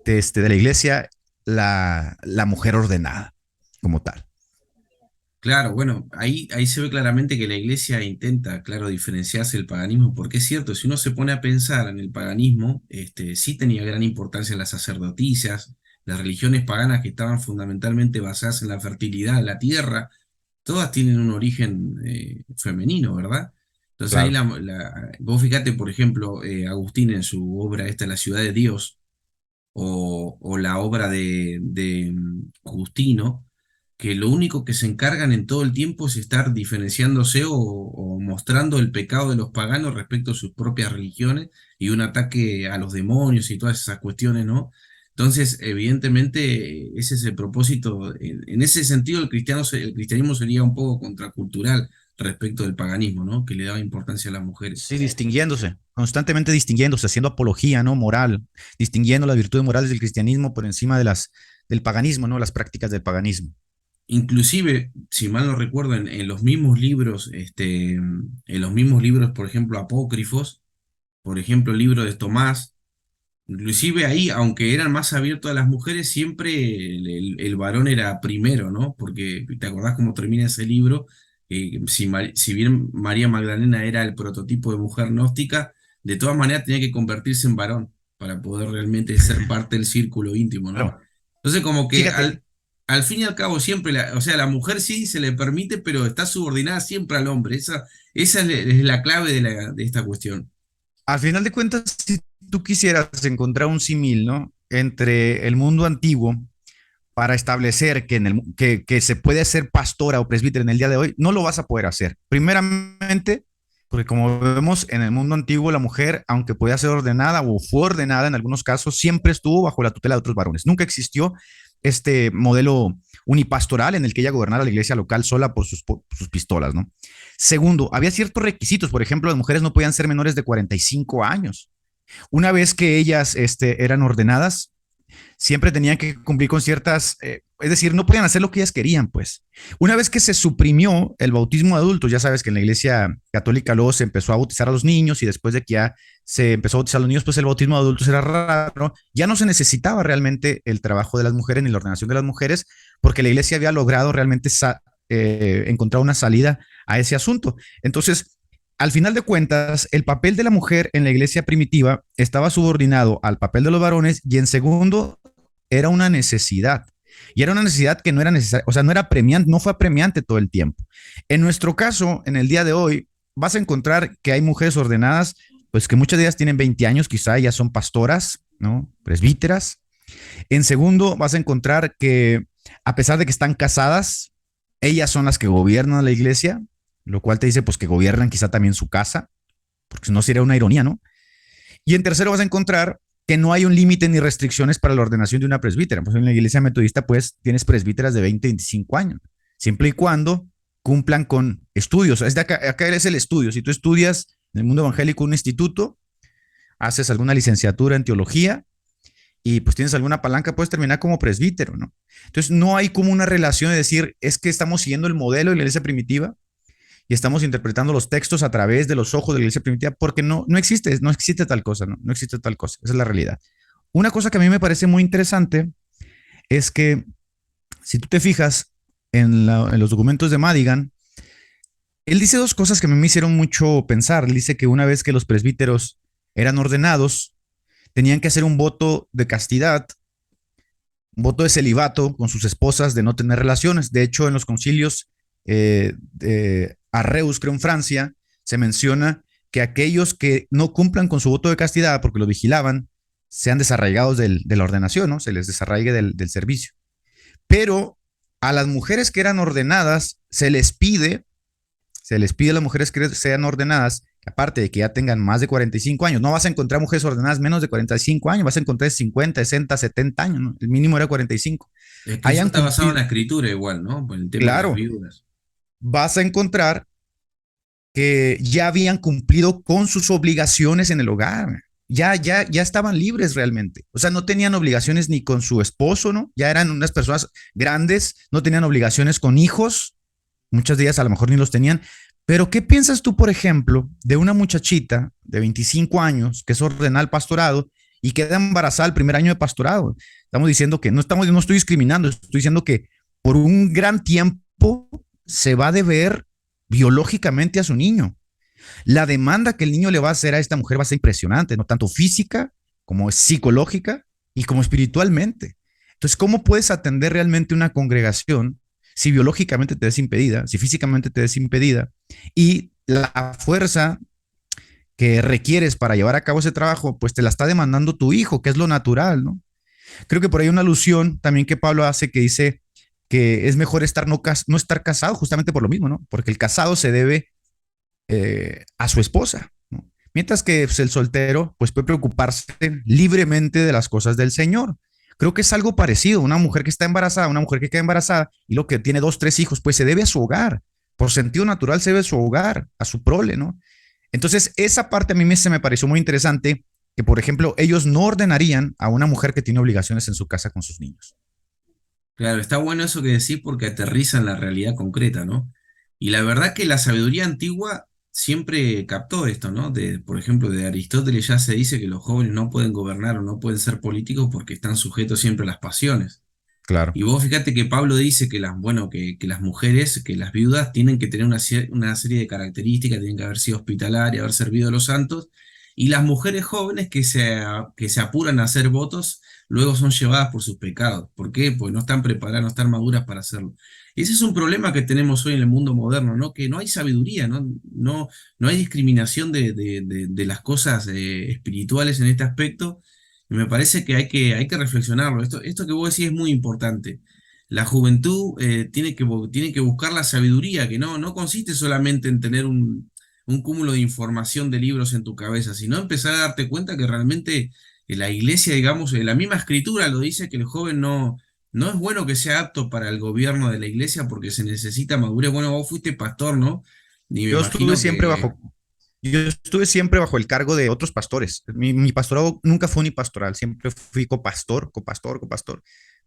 [SPEAKER 4] de la iglesia la mujer ordenada como tal.
[SPEAKER 5] Claro, bueno, ahí se ve claramente que la iglesia intenta, claro, diferenciarse del paganismo, porque es cierto, si uno se pone a pensar en el paganismo, sí tenía gran importancia las sacerdotisas, las religiones paganas que estaban fundamentalmente basadas en la fertilidad de la tierra, todas tienen un origen femenino, ¿verdad? Entonces ahí
[SPEAKER 4] Claro.
[SPEAKER 5] vos fíjate, por ejemplo, Agustín en su obra esta, La ciudad de Dios, o la obra de Justino, que lo único que se encargan en todo el tiempo es estar diferenciándose o mostrando el pecado de los paganos respecto a sus propias religiones y un ataque a los demonios y todas esas cuestiones, ¿no? Entonces, evidentemente, ese es el propósito. En ese sentido, el cristianismo sería un poco contracultural respecto del paganismo, ¿no? Que le daba importancia a las mujeres.
[SPEAKER 4] Sí, distinguiéndose, constantemente distinguiéndose, haciendo apología, ¿no? Moral, distinguiendo las virtudes morales del cristianismo por encima del paganismo, ¿no? Las prácticas del paganismo.
[SPEAKER 5] Inclusive, si mal no recuerdo, en los mismos libros, en los mismos libros, por ejemplo, apócrifos, por ejemplo, el libro de Tomás, inclusive ahí, aunque eran más abiertos a las mujeres, siempre el varón era primero, ¿no? Porque te acordás cómo termina ese libro, si bien María Magdalena era el prototipo de mujer gnóstica, de todas maneras tenía que convertirse en varón para poder realmente ser parte del círculo íntimo, ¿no?
[SPEAKER 4] Claro.
[SPEAKER 5] Entonces, como que
[SPEAKER 4] Fíjate,
[SPEAKER 5] al fin y al cabo, siempre, o sea, la mujer sí se le permite, pero está subordinada siempre al hombre. Esa es la clave de esta cuestión.
[SPEAKER 4] al final de cuentas, si tú quisieras encontrar un símil, ¿no? Entre el mundo antiguo para establecer que se puede ser pastora o presbítero en el día de hoy, no lo vas a poder hacer. Primeramente, porque como vemos en el mundo antiguo, la mujer, aunque podía ser ordenada o fue ordenada en algunos casos, siempre estuvo bajo la tutela de otros varones. Nunca existió este modelo unipastoral en el que ella gobernara la iglesia local sola por sus pistolas, ¿no? Segundo, había ciertos requisitos. Por ejemplo, las mujeres no podían ser menores de 45 años. Una vez que ellas eran ordenadas, siempre tenían que cumplir con ciertas, es decir, no podían hacer lo que ellas querían, pues. Una vez que se suprimió el bautismo de adultos, ya sabes que en la iglesia católica luego se empezó a bautizar a los niños y después de que ya se empezó a bautizar a los niños, pues el bautismo de adultos era raro, ya no se necesitaba realmente el trabajo de las mujeres ni la ordenación de las mujeres, porque la iglesia había logrado realmente encontrar una salida a ese asunto. Entonces, al final de cuentas, el papel de la mujer en la iglesia primitiva estaba subordinado al papel de los varones y en segundo era una necesidad. Y era una necesidad que no era necesaria, o sea, no era premiante, no fue premiante todo el tiempo. En nuestro caso, en el día de hoy, vas a encontrar que hay mujeres ordenadas, pues que muchas de ellas tienen 20 años, quizá ya son pastoras, ¿no? Presbíteras. En segundo, vas a encontrar que a pesar de que están casadas, ellas son las que gobiernan la iglesia, lo cual te dice pues que gobiernan quizá también su casa, porque si no sería una ironía, ¿no? Y en tercero vas a encontrar que no hay un límite ni restricciones para la ordenación de una presbítera. Pues en la iglesia metodista pues tienes presbíteras de 20, 25 años, siempre y cuando cumplan con estudios. Acá es el estudio. Si tú estudias en el mundo evangélico un instituto, haces alguna licenciatura en teología y pues tienes alguna palanca, puedes terminar como presbítero, ¿no? Entonces no hay como una relación de decir, es que estamos siguiendo el modelo de la iglesia primitiva y estamos interpretando los textos a través de los ojos de la iglesia primitiva, porque no existe tal cosa, ¿no? No existe tal cosa, esa es la realidad. Una cosa que a mí me parece muy interesante es que si tú te fijas en los documentos de Madigan, él dice dos cosas que me hicieron mucho pensar. Él dice que una vez que los presbíteros eran ordenados, tenían que hacer un voto de castidad, un voto de celibato con sus esposas de no tener relaciones. De hecho, en los concilios de Arreus, creo en Francia, se menciona que aquellos que no cumplan con su voto de castidad porque lo vigilaban, sean desarraigados de la ordenación, ¿no? Se les desarraigue del servicio. Pero a las mujeres que eran ordenadas se les pide a las mujeres que sean ordenadas, aparte de que ya tengan más de 45 años, no vas a encontrar mujeres ordenadas menos de 45 años, vas a encontrar 50, 60, 70 años, ¿no? El mínimo era 45.
[SPEAKER 5] Es que eso
[SPEAKER 4] Hayan
[SPEAKER 5] está basado en
[SPEAKER 4] cumplido,
[SPEAKER 5] la escritura igual, ¿no? Por el tema de las
[SPEAKER 4] claro,
[SPEAKER 5] viudas.
[SPEAKER 4] vas a encontrar que ya habían cumplido con sus obligaciones en el hogar. Ya estaban libres realmente. O sea, no tenían obligaciones ni con su esposo, ¿no? Ya eran unas personas grandes, no tenían obligaciones con hijos, muchas de ellas a lo mejor ni los tenían. Pero, ¿qué piensas tú, por ejemplo, de una muchachita de 25 años que es ordenada al pastorado y queda embarazada el primer año de pastorado? Estamos diciendo que no estoy discriminando, estoy diciendo que por un gran tiempo se va a deber biológicamente a su niño. La demanda que el niño le va a hacer a esta mujer va a ser impresionante, no tanto física como psicológica y como espiritualmente. Entonces, ¿cómo puedes atender realmente una congregación si biológicamente te ves impedida, si físicamente te ves impedida y la fuerza que requieres para llevar a cabo ese trabajo, pues te la está demandando tu hijo, que es lo natural, ¿no? Creo que por ahí hay una alusión también que Pablo hace que dice que es mejor no estar casado justamente por lo mismo, ¿no? Porque el casado se debe a su esposa, ¿no? Mientras que pues, el soltero pues puede preocuparse libremente de las cosas del Señor. Creo que es algo parecido. Una mujer que está embarazada, una mujer que queda embarazada y lo que tiene 2, 3 hijos, pues se debe a su hogar. Por sentido natural se debe a su hogar, a su prole, ¿no? Entonces, esa parte a mí se me pareció muy interesante, que por ejemplo, ellos no ordenarían a una mujer que tiene obligaciones en su casa con sus niños.
[SPEAKER 5] Claro, está bueno eso que decís porque aterriza en la realidad concreta, ¿no? Y la verdad que la sabiduría antigua siempre captó esto, ¿no? Por ejemplo, de Aristóteles ya se dice que los jóvenes no pueden gobernar o no pueden ser políticos porque están sujetos siempre a las pasiones.
[SPEAKER 4] Claro.
[SPEAKER 5] Y vos fíjate que Pablo dice que bueno, que las mujeres, que las viudas tienen que tener una serie de características, tienen que haber sido hospitalarias, haber servido a los santos, y las mujeres jóvenes que se apuran a hacer votos, luego son llevadas por sus pecados. ¿Por qué? Pues no están preparadas, no están maduras para hacerlo. Ese es un problema que tenemos hoy en el mundo moderno, ¿no? Que no hay sabiduría, ¿no? No hay discriminación de las cosas espirituales en este aspecto. Y me parece que hay que reflexionarlo. Esto que vos decís es muy importante. La juventud tiene que buscar la sabiduría, que no consiste solamente en tener un cúmulo de información de libros en tu cabeza, sino empezar a darte cuenta que realmente la iglesia, digamos, la misma escritura lo dice, que el joven no es bueno que sea apto para el gobierno de la iglesia porque se necesita madurez. Bueno, vos fuiste pastor, ¿no? Y me
[SPEAKER 4] Yo estuve
[SPEAKER 5] imagino
[SPEAKER 4] siempre
[SPEAKER 5] que,
[SPEAKER 4] bajo, yo estuve siempre bajo el cargo de otros pastores. Mi pastorado nunca fue unipastoral, siempre fui copastor,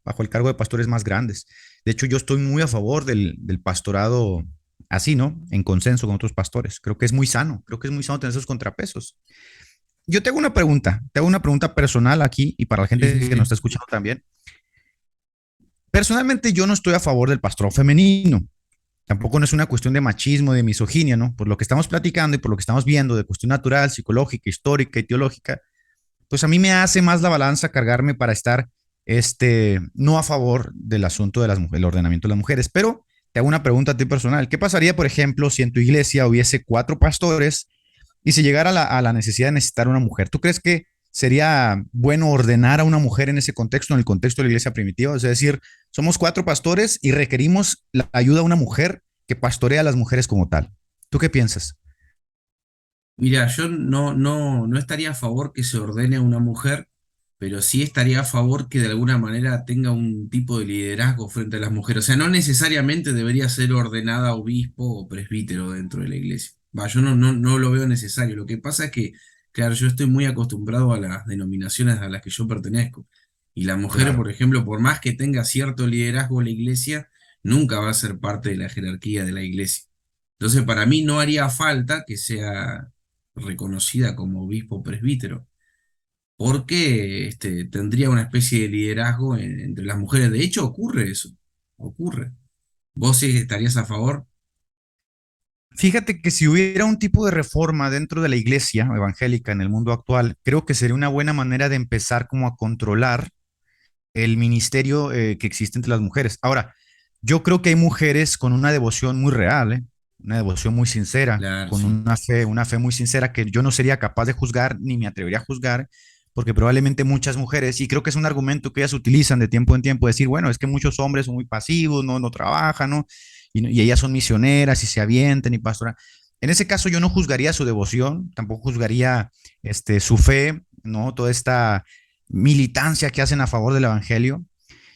[SPEAKER 4] bajo el cargo de pastores más grandes. De hecho, yo estoy muy a favor del pastorado así, ¿no? En consenso con otros pastores. Creo que es muy sano tener esos contrapesos. Yo te hago una pregunta personal aquí y para la
[SPEAKER 5] sí,
[SPEAKER 4] gente
[SPEAKER 5] sí,
[SPEAKER 4] que nos
[SPEAKER 5] sí.
[SPEAKER 4] está escuchando también. Personalmente, yo no estoy a favor del pastorado femenino. Tampoco no es una cuestión de machismo, de misoginia, ¿no? Por lo que estamos platicando y por lo que estamos viendo de cuestión natural, psicológica, histórica y teológica, pues a mí me hace más la balanza cargarme para estar no a favor del asunto de el ordenamiento de las mujeres. Pero te hago una pregunta a ti personal. ¿Qué pasaría, por ejemplo, si en tu iglesia hubiese 4 pastores y si llegara a la necesidad de necesitar una mujer? ¿Tú crees que sería bueno ordenar a una mujer en ese contexto, en el contexto de la iglesia primitiva? Es decir, somos 4 pastores y requerimos la ayuda de una mujer que pastorea a las mujeres como tal. ¿Tú qué piensas?
[SPEAKER 5] Mira, yo no estaría a favor que se ordene a una mujer, pero sí estaría a favor que de alguna manera tenga un tipo de liderazgo frente a las mujeres. O sea, no necesariamente debería ser ordenada obispo o presbítero dentro de la iglesia. Va, yo no lo veo necesario. Lo que pasa es que, claro, yo estoy muy acostumbrado a las denominaciones a las que yo pertenezco. Y la mujer,
[SPEAKER 4] Claro.
[SPEAKER 5] por ejemplo, por más que tenga cierto liderazgo en la iglesia, nunca va a ser parte de la jerarquía de la iglesia. Entonces, para mí no haría falta que sea reconocida como obispo presbítero, porque tendría una especie de liderazgo entre las mujeres. De hecho, ocurre eso, ocurre. ¿Vos sí estarías a favor?
[SPEAKER 4] Fíjate que si hubiera un tipo de reforma dentro de la iglesia evangélica en el mundo actual, creo que sería una buena manera de empezar como a controlar el ministerio que existe entre las mujeres. Ahora, yo creo que hay mujeres con una devoción muy real, una devoción muy sincera,
[SPEAKER 5] Claro,
[SPEAKER 4] con
[SPEAKER 5] sí.
[SPEAKER 4] una fe muy sincera que yo no sería capaz de juzgar ni me atrevería a juzgar, porque probablemente muchas mujeres, y creo que es un argumento que ellas utilizan de tiempo en tiempo, decir, bueno, es que muchos hombres son muy pasivos, no trabajan, ¿no? Y ellas son misioneras y se avientan y pastoran. En ese caso yo no juzgaría su devoción, tampoco juzgaría su fe, ¿no? Toda esta militancia que hacen a favor del evangelio.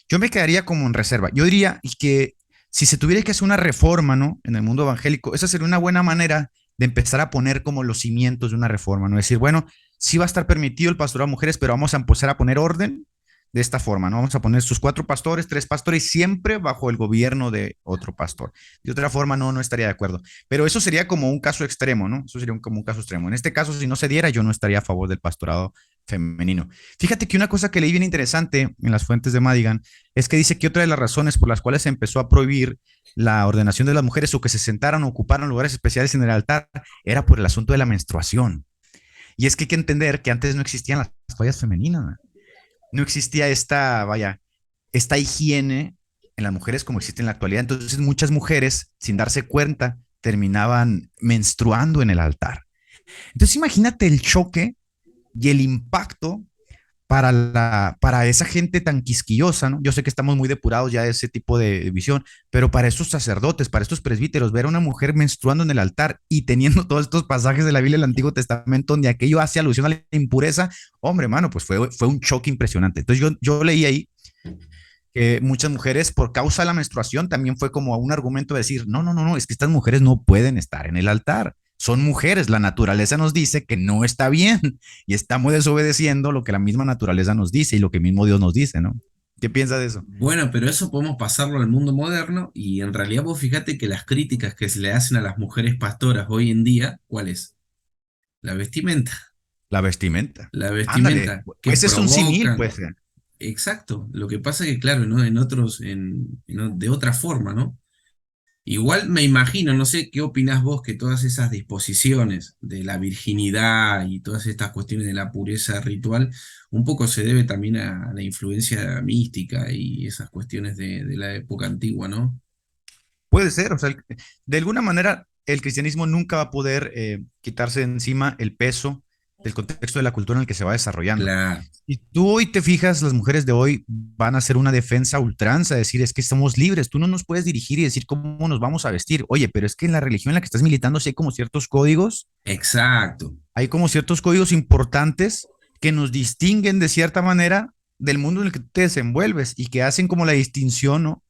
[SPEAKER 4] Yo me quedaría como en reserva. Yo diría que si se tuviera que hacer una reforma, ¿no? En el mundo evangélico, esa sería una buena manera de empezar a poner como los cimientos de una reforma, ¿no? Decir, bueno, sí va a estar permitido el pastorado a mujeres, pero vamos a empezar a poner orden de esta forma, ¿no? Vamos a poner sus 4 pastores, 3 pastores, siempre bajo el gobierno de otro pastor. De otra forma, no estaría de acuerdo. Pero eso sería como un caso extremo, ¿no? Eso sería como un caso extremo. En este caso, si no se diera, yo no estaría a favor del pastorado femenino. Fíjate que una cosa que leí bien interesante en las fuentes de Madigan es que dice que otra de las razones por las cuales se empezó a prohibir la ordenación de las mujeres o que se sentaran o ocuparan lugares especiales en el altar era por el asunto de la menstruación. Y es que hay que entender que antes no existían las toallas femeninas, ¿no? No existía esta higiene en las mujeres como existe en la actualidad. Entonces muchas mujeres, sin darse cuenta, terminaban menstruando en el altar. Entonces imagínate el choque y el impacto para esa gente tan quisquillosa, ¿no? Yo sé que estamos muy depurados ya de ese tipo de visión, pero para estos sacerdotes, para estos presbíteros, ver a una mujer menstruando en el altar y teniendo todos estos pasajes de la Biblia del Antiguo Testamento donde aquello hace alusión a la impureza, hombre, mano, pues fue un choque impresionante. Entonces yo leí ahí que muchas mujeres, por causa de la menstruación, también fue como un argumento de decir, no, es que estas mujeres no pueden estar en el altar. Son mujeres, la naturaleza nos dice que no está bien y estamos desobedeciendo lo que la misma naturaleza nos dice y lo que mismo Dios nos dice, ¿no? ¿Qué piensas de eso?
[SPEAKER 5] Bueno, pero eso podemos pasarlo al mundo moderno y en realidad vos fíjate que las críticas que se le hacen a las mujeres pastoras hoy en día, ¿cuál es? La vestimenta.
[SPEAKER 4] La vestimenta.
[SPEAKER 5] La
[SPEAKER 4] Ándale,
[SPEAKER 5] vestimenta que
[SPEAKER 4] ese es un símil,
[SPEAKER 5] provocan.
[SPEAKER 4] pues.
[SPEAKER 5] exacto. Lo que pasa es que, claro, ¿no? En otros, de otra forma, ¿no? Igual me imagino, no sé qué opinás vos, que todas esas disposiciones de la virginidad y todas estas cuestiones de la pureza ritual, un poco se debe también a la influencia mística y esas cuestiones de la época antigua, ¿no?
[SPEAKER 4] Puede ser, o sea, de alguna manera el cristianismo nunca va a poder quitarse de encima el peso del contexto de la cultura en el que se va desarrollando.
[SPEAKER 5] Claro,
[SPEAKER 4] Y tú hoy te fijas, las mujeres de hoy van a hacer una defensa a ultranza, decir, es que somos libres, tú no nos puedes dirigir y decir cómo nos vamos a vestir. Oye, pero es que en la religión en la que estás militando sí hay como ciertos códigos,
[SPEAKER 5] exacto.
[SPEAKER 4] hay como ciertos códigos importantes que nos distinguen de cierta manera del mundo en el que tú te desenvuelves y que hacen como la distinción, ¿no?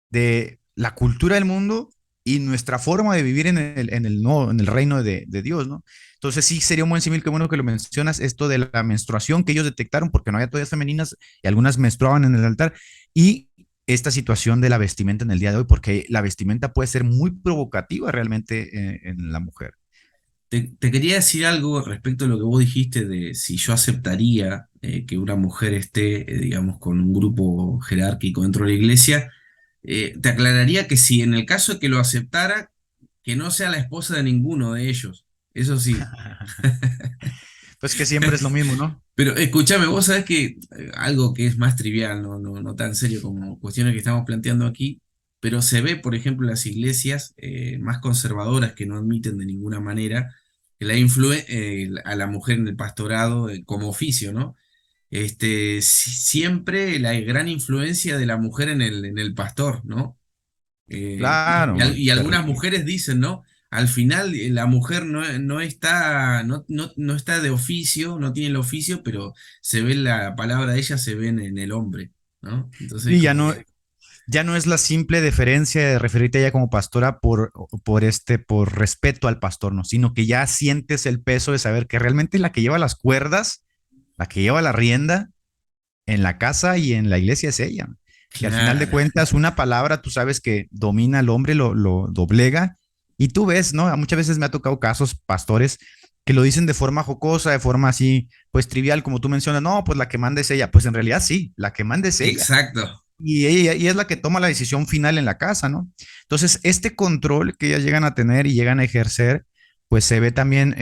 [SPEAKER 4] De la cultura del mundo y nuestra forma de vivir no, en el reino de Dios, ¿no? Entonces sí sería un buen símil, qué bueno que lo mencionas, esto de la menstruación que ellos detectaron, porque no había toallas femeninas y algunas menstruaban en el altar, y esta situación de la vestimenta en el día de hoy, porque la vestimenta puede ser muy provocativa realmente en la mujer.
[SPEAKER 5] Te quería decir algo respecto a lo que vos dijiste de si yo aceptaría que una mujer esté, digamos, con un grupo jerárquico dentro de la iglesia. Te aclararía que si en el caso de que lo aceptara, que no sea la esposa de ninguno de ellos. Eso sí.
[SPEAKER 4] Pues que siempre es lo mismo, ¿no?
[SPEAKER 5] Pero escúchame, vos sabés que algo que es más trivial, no tan serio como cuestiones que estamos planteando aquí, pero se ve, por ejemplo, en las iglesias más conservadoras que no admiten de ninguna manera a la mujer en el pastorado como oficio, ¿no? Siempre la gran influencia de la mujer en el pastor, ¿no?
[SPEAKER 4] Claro,
[SPEAKER 5] Y algunas
[SPEAKER 4] terrible.
[SPEAKER 5] mujeres dicen, ¿no? Al final la mujer no está, no está de oficio, no tiene el oficio, pero se ve la palabra de ella, se ve en el hombre, ¿no? Entonces,
[SPEAKER 4] Y
[SPEAKER 5] como,
[SPEAKER 4] ya no es la simple deferencia de referirte a ella como pastora por respeto al pastor, ¿no? Sino que ya sientes el peso de saber que realmente la que lleva las cuerdas, la que lleva la rienda en la casa y en la iglesia es ella. Que al final de
[SPEAKER 5] claro,
[SPEAKER 4] cuentas, una palabra, tú sabes que domina al hombre, lo doblega. Y tú ves, ¿no? Muchas veces me ha tocado casos, pastores, que lo dicen de forma jocosa, de forma así, pues trivial, como tú mencionas, no, pues la que manda es ella. Pues en realidad sí, la que manda es ella
[SPEAKER 5] exacto.
[SPEAKER 4] y ella y es la que toma la decisión final en la casa, ¿no? Entonces, este control que ellas llegan a tener y llegan a ejercer, pues se ve también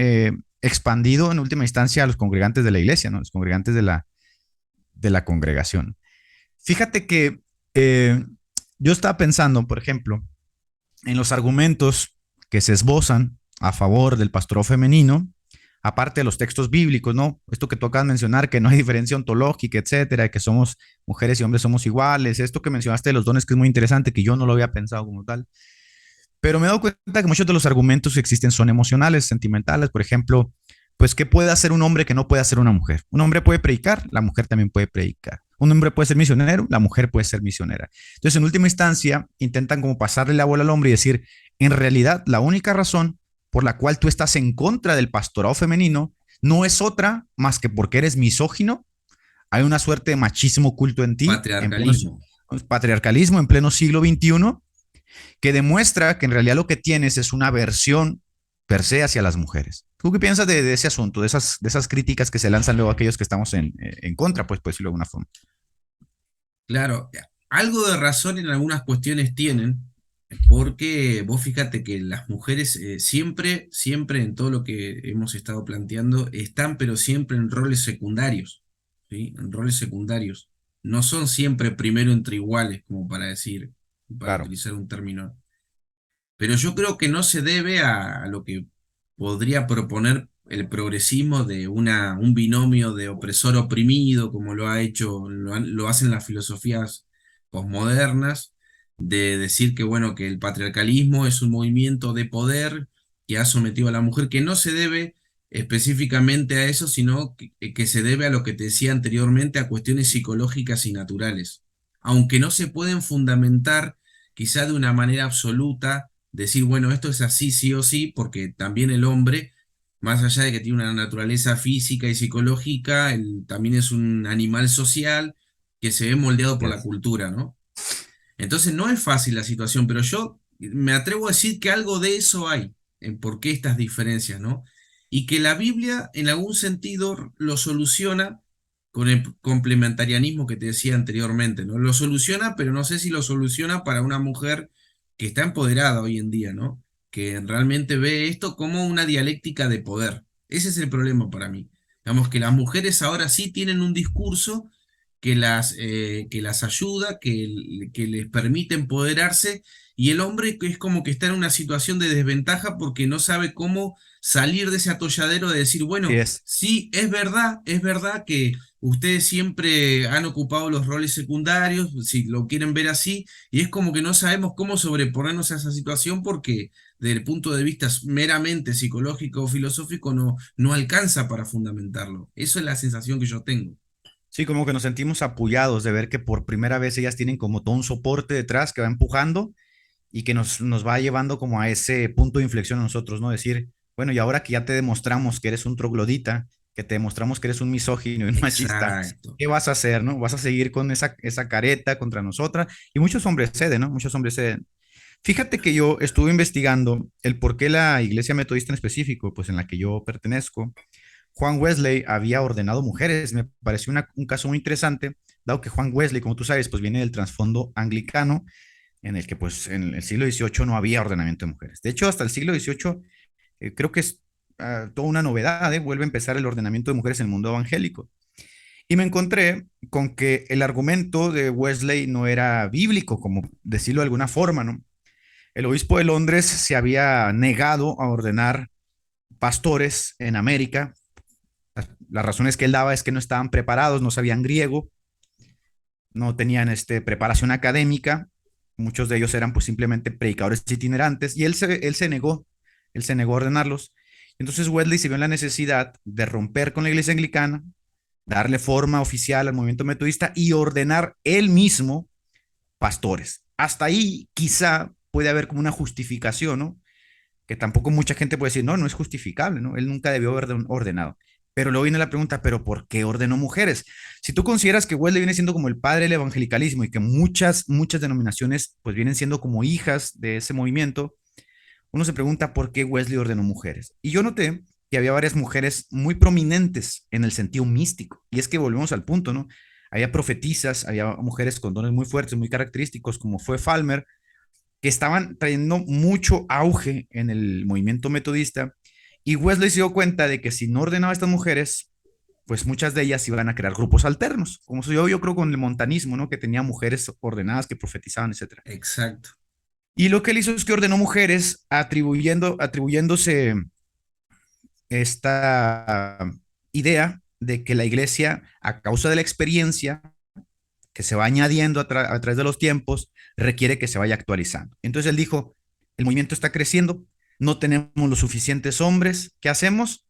[SPEAKER 4] expandido en última instancia a los congregantes de la iglesia, ¿no? Los congregantes de la congregación. Fíjate que eh, yo estaba pensando, por ejemplo, en los argumentos que se esbozan a favor del pastorado femenino, aparte de los textos bíblicos, ¿no? Esto que tú acabas de mencionar, que no hay diferencia ontológica, etcétera, que somos mujeres y hombres somos iguales, esto que mencionaste de los dones, que es muy interesante, que yo no lo había pensado como tal. Pero me he dado cuenta que muchos de los argumentos que existen son emocionales, sentimentales. Por ejemplo, pues, ¿qué puede hacer un hombre que no puede hacer una mujer? Un hombre puede predicar, la mujer también puede predicar. Un hombre puede ser misionero, la mujer puede ser misionera. Entonces, en última instancia, intentan como pasarle la bola al hombre y decir, en realidad, la única razón por la cual tú estás en contra del pastorado femenino no es otra más que porque eres misógino, hay una suerte de machismo oculto en ti, en pleno
[SPEAKER 5] Patriarcalismo.
[SPEAKER 4] patriarcalismo, en pleno siglo XXI, que demuestra que en realidad lo que tienes es una versión per se hacia las mujeres. ¿Tú qué piensas de ese asunto, de esas críticas que se lanzan luego a aquellos que estamos en contra, pues decirlo de alguna forma?
[SPEAKER 5] Claro, algo de razón en algunas cuestiones tienen, porque vos fíjate que las mujeres siempre en todo lo que hemos estado planteando están, pero siempre en roles secundarios, ¿sí? En roles secundarios. No son siempre primero entre iguales, como para decir, para
[SPEAKER 4] Claro,
[SPEAKER 5] utilizar un término. Pero yo creo que no se debe a lo que podría proponer el progresismo de un binomio de opresor oprimido, como lo ha hecho, lo hacen las filosofías posmodernas, de decir que bueno, que el patriarcalismo es un movimiento de poder que ha sometido a la mujer, que no se debe específicamente a eso, sino que se debe a lo que te decía anteriormente, a cuestiones psicológicas y naturales, aunque no se pueden fundamentar quizá de una manera absoluta decir, bueno, esto es así sí o sí, porque también el hombre, más allá de que tiene una naturaleza física y psicológica, él también es un animal social que se ve moldeado por la
[SPEAKER 4] yes.
[SPEAKER 5] cultura, ¿no? Entonces no es fácil la situación, pero yo me atrevo a decir que algo de eso hay, en por qué estas diferencias, ¿no? Y que la Biblia en algún sentido lo soluciona con el complementarianismo que te decía anteriormente, ¿no? Lo soluciona, pero no sé si lo soluciona para una mujer que está empoderada hoy en día, ¿no? Que realmente ve esto como una dialéctica de poder. Ese es el problema para mí. Digamos que las mujeres ahora sí tienen un discurso que las ayuda, que les permite empoderarse, y el hombre que es como que está en una situación de desventaja porque no sabe cómo salir de ese atolladero de decir,
[SPEAKER 4] Sí
[SPEAKER 5] bueno,
[SPEAKER 4] es.
[SPEAKER 5] sí, es verdad que ustedes siempre han ocupado los roles secundarios, si lo quieren ver así, y es como que no sabemos cómo sobreponernos a esa situación porque desde el punto de vista meramente psicológico o filosófico no alcanza para fundamentarlo. Eso es la sensación que yo tengo.
[SPEAKER 4] Sí, como que nos sentimos apoyados de ver que por primera vez ellas tienen como todo un soporte detrás que va empujando y que nos va llevando como a ese punto de inflexión a nosotros, ¿no? Decir, bueno, y ahora que ya te demostramos que eres un troglodita, que te demostramos que eres un misógino y un machista,
[SPEAKER 5] Exacto.
[SPEAKER 4] ¿qué vas a hacer, no? ¿Vas a seguir con esa careta contra nosotras? Y muchos hombres ceden, ¿no? Muchos hombres ceden. Fíjate que yo estuve investigando el por qué la iglesia metodista en específico, pues en la que yo pertenezco, Juan Wesley había ordenado mujeres. Me pareció un caso muy interesante, dado que Juan Wesley, como tú sabes, pues viene del trasfondo anglicano, en el que pues en el siglo XVIII no había ordenamiento de mujeres. De hecho, hasta el siglo XVIII creo que es toda una novedad, vuelve a empezar el ordenamiento de mujeres en el mundo evangélico. Y me encontré con que el argumento de Wesley no era bíblico, como decirlo de alguna forma, ¿no? El obispo de Londres se había negado a ordenar pastores en América. Las razones que él daba es que no estaban preparados, no sabían griego, no tenían preparación académica, muchos de ellos eran pues simplemente predicadores itinerantes y él se negó a ordenarlos. Entonces Wesley se vio en la necesidad de romper con la iglesia anglicana, darle forma oficial al movimiento metodista y ordenar él mismo pastores. Hasta ahí quizá puede haber como una justificación, ¿no? Que tampoco mucha gente puede decir, no, no es justificable, ¿no? Él nunca debió haber ordenado. Pero luego viene la pregunta, ¿pero por qué ordenó mujeres? Si tú consideras que Wesley viene siendo como el padre del evangelicalismo y que muchas denominaciones pues vienen siendo como hijas de ese movimiento, uno se pregunta por qué Wesley ordenó mujeres. Y yo noté que había varias mujeres muy prominentes en el sentido místico. Y es que volvemos al punto, ¿no? Había profetisas, había mujeres con dones muy fuertes, muy característicos, como fue Falmer, que estaban trayendo mucho auge en el movimiento metodista. Y Wesley se dio cuenta de que si no ordenaba a estas mujeres, pues muchas de ellas iban a crear grupos alternos, como yo creo con el montanismo, ¿no? Que tenía mujeres ordenadas que profetizaban, etcétera.
[SPEAKER 5] Exacto.
[SPEAKER 4] Y lo que él hizo es que ordenó mujeres atribuyéndose esta idea de que la iglesia, a causa de la experiencia que se va añadiendo a través de los tiempos, requiere que se vaya actualizando. Entonces él dijo, el movimiento está creciendo, no tenemos los suficientes hombres, ¿qué hacemos?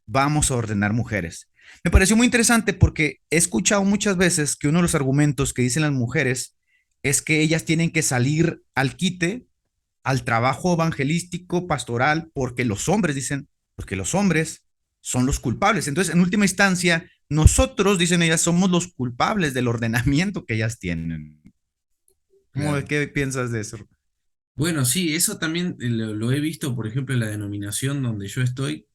[SPEAKER 4] Vamos a ordenar mujeres. Me pareció muy interesante porque he escuchado muchas veces que uno de los argumentos que dicen las mujeres es que ellas tienen que salir al quite, al trabajo evangelístico, pastoral, porque los hombres dicen, porque los hombres son los culpables. Entonces, en última instancia, nosotros, dicen ellas, somos los culpables del ordenamiento que ellas tienen.
[SPEAKER 5] Claro.
[SPEAKER 4] ¿Qué piensas de eso?
[SPEAKER 5] Bueno, sí, eso también lo he visto, por ejemplo, en la denominación donde yo estoy,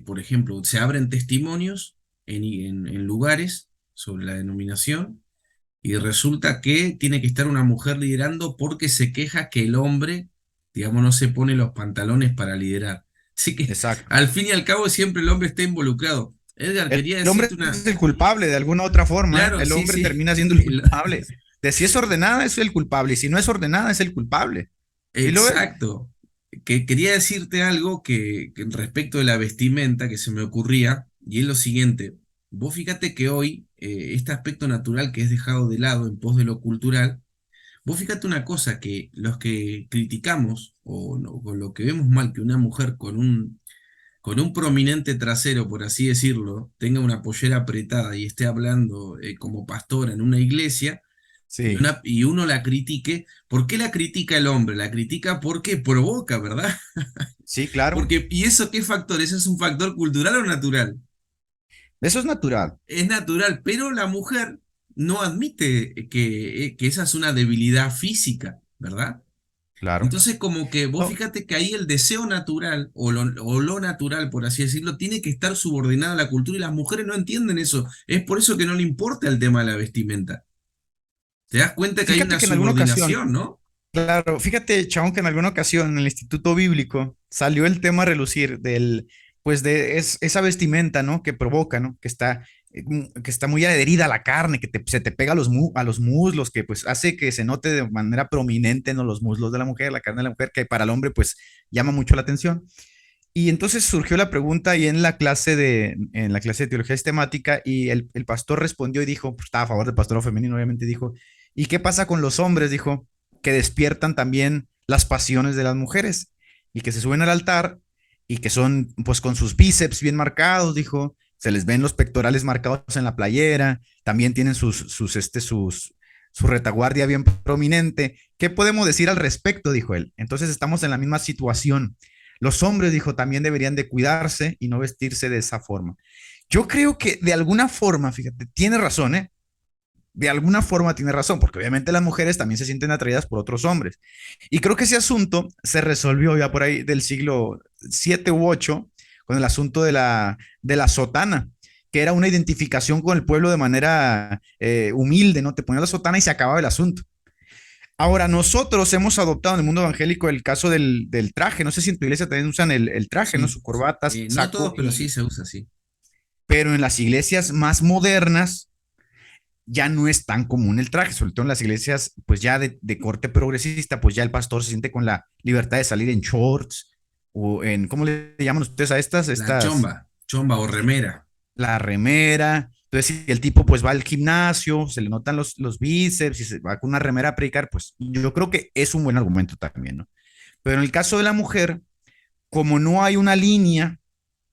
[SPEAKER 5] por ejemplo, se abren testimonios en lugares sobre la denominación y resulta que tiene que estar una mujer liderando porque se queja que el hombre, digamos, no se pone los pantalones para liderar. Así que
[SPEAKER 4] Exacto.
[SPEAKER 5] al fin y al cabo siempre el hombre está involucrado. Edgar, quería
[SPEAKER 4] El hombre
[SPEAKER 5] decirte una...
[SPEAKER 4] es el culpable de alguna otra forma, ¿eh?
[SPEAKER 5] Claro,
[SPEAKER 4] El
[SPEAKER 5] sí,
[SPEAKER 4] hombre
[SPEAKER 5] sí.
[SPEAKER 4] termina siendo el culpable. De si es ordenada, es el culpable, y si no es ordenada, es el culpable. ¿Sí lo ves?
[SPEAKER 5] Exacto. Que quería decirte algo que respecto de la vestimenta que se me ocurría, y es lo siguiente. Vos fíjate que hoy este aspecto natural que es dejado de lado en pos de lo cultural, vos fíjate una cosa, que los que criticamos o, o lo que vemos mal que una mujer con un prominente trasero, por así decirlo, tenga una pollera apretada y esté hablando como pastora en una iglesia,
[SPEAKER 4] Sí,
[SPEAKER 5] y uno la critique. ¿Por qué la critica el hombre? La critica porque provoca, ¿verdad?
[SPEAKER 4] sí, claro.
[SPEAKER 5] Porque, ¿y eso qué factor? ¿Eso es un factor cultural o natural?
[SPEAKER 4] Eso es natural.
[SPEAKER 5] Es natural, pero la mujer no admite que esa es una debilidad física, ¿verdad?
[SPEAKER 4] Claro.
[SPEAKER 5] Entonces, como que vos
[SPEAKER 4] No,
[SPEAKER 5] fíjate que ahí el deseo natural, o lo natural, por así decirlo, tiene que estar subordinado a la cultura y las mujeres no entienden eso. Es por eso que no le importa el tema de la vestimenta. Te das cuenta que hay
[SPEAKER 4] fíjate
[SPEAKER 5] una
[SPEAKER 4] que en alguna ocasión,
[SPEAKER 5] subordinación, ¿no?
[SPEAKER 4] claro, fíjate, Chabón, que en alguna ocasión en el Instituto Bíblico salió el tema a relucir pues esa vestimenta, ¿no? Que provoca, ¿no? Que está muy adherida a la carne, que se te pega a a los muslos, que pues hace que se note de manera prominente, ¿no? Los muslos de la mujer, la carne de la mujer, que para el hombre pues llama mucho la atención. Y entonces surgió la pregunta ahí en la clase de teología sistemática y el pastor respondió y dijo, pues, estaba a favor del pastorado femenino, obviamente dijo, ¿y qué pasa con los hombres? Dijo, que despiertan también las pasiones de las mujeres y que se suben al altar y que son pues con sus bíceps bien marcados, dijo, se les ven los pectorales marcados en la playera, también tienen su retaguardia bien prominente. ¿Qué podemos decir al respecto? Dijo él. Entonces estamos en la misma situación. Los hombres, dijo, también deberían de cuidarse y no vestirse de esa forma. Yo creo que de alguna forma, fíjate, tiene razón, ¿eh? De alguna forma tiene razón, porque obviamente las mujeres también se sienten atraídas por otros hombres. Y creo que ese asunto se resolvió ya por ahí del siglo 7 u 8 con el asunto de la sotana, que era una identificación con el pueblo de manera humilde, ¿no? Te ponías la sotana y se acababa el asunto. Ahora, nosotros hemos adoptado en el mundo evangélico el caso del traje. No sé si en tu iglesia también usan el traje, ¿no?
[SPEAKER 5] Sí.
[SPEAKER 4] Su corbata,
[SPEAKER 5] No
[SPEAKER 4] saco,
[SPEAKER 5] todos, pero sí se usa así.
[SPEAKER 4] pero en las iglesias más modernas ya no es tan común el traje, sobre todo en las iglesias, pues ya de corte progresista, pues ya el pastor se siente con la libertad de salir en shorts o en, ¿cómo le llaman ustedes a
[SPEAKER 5] La
[SPEAKER 4] estas,
[SPEAKER 5] chomba o remera.
[SPEAKER 4] la remera? Entonces, si el tipo pues va al gimnasio, se le notan los bíceps y se va con una remera a predicar, pues yo creo que es un buen argumento también, ¿no? Pero en el caso de la mujer, como no hay una línea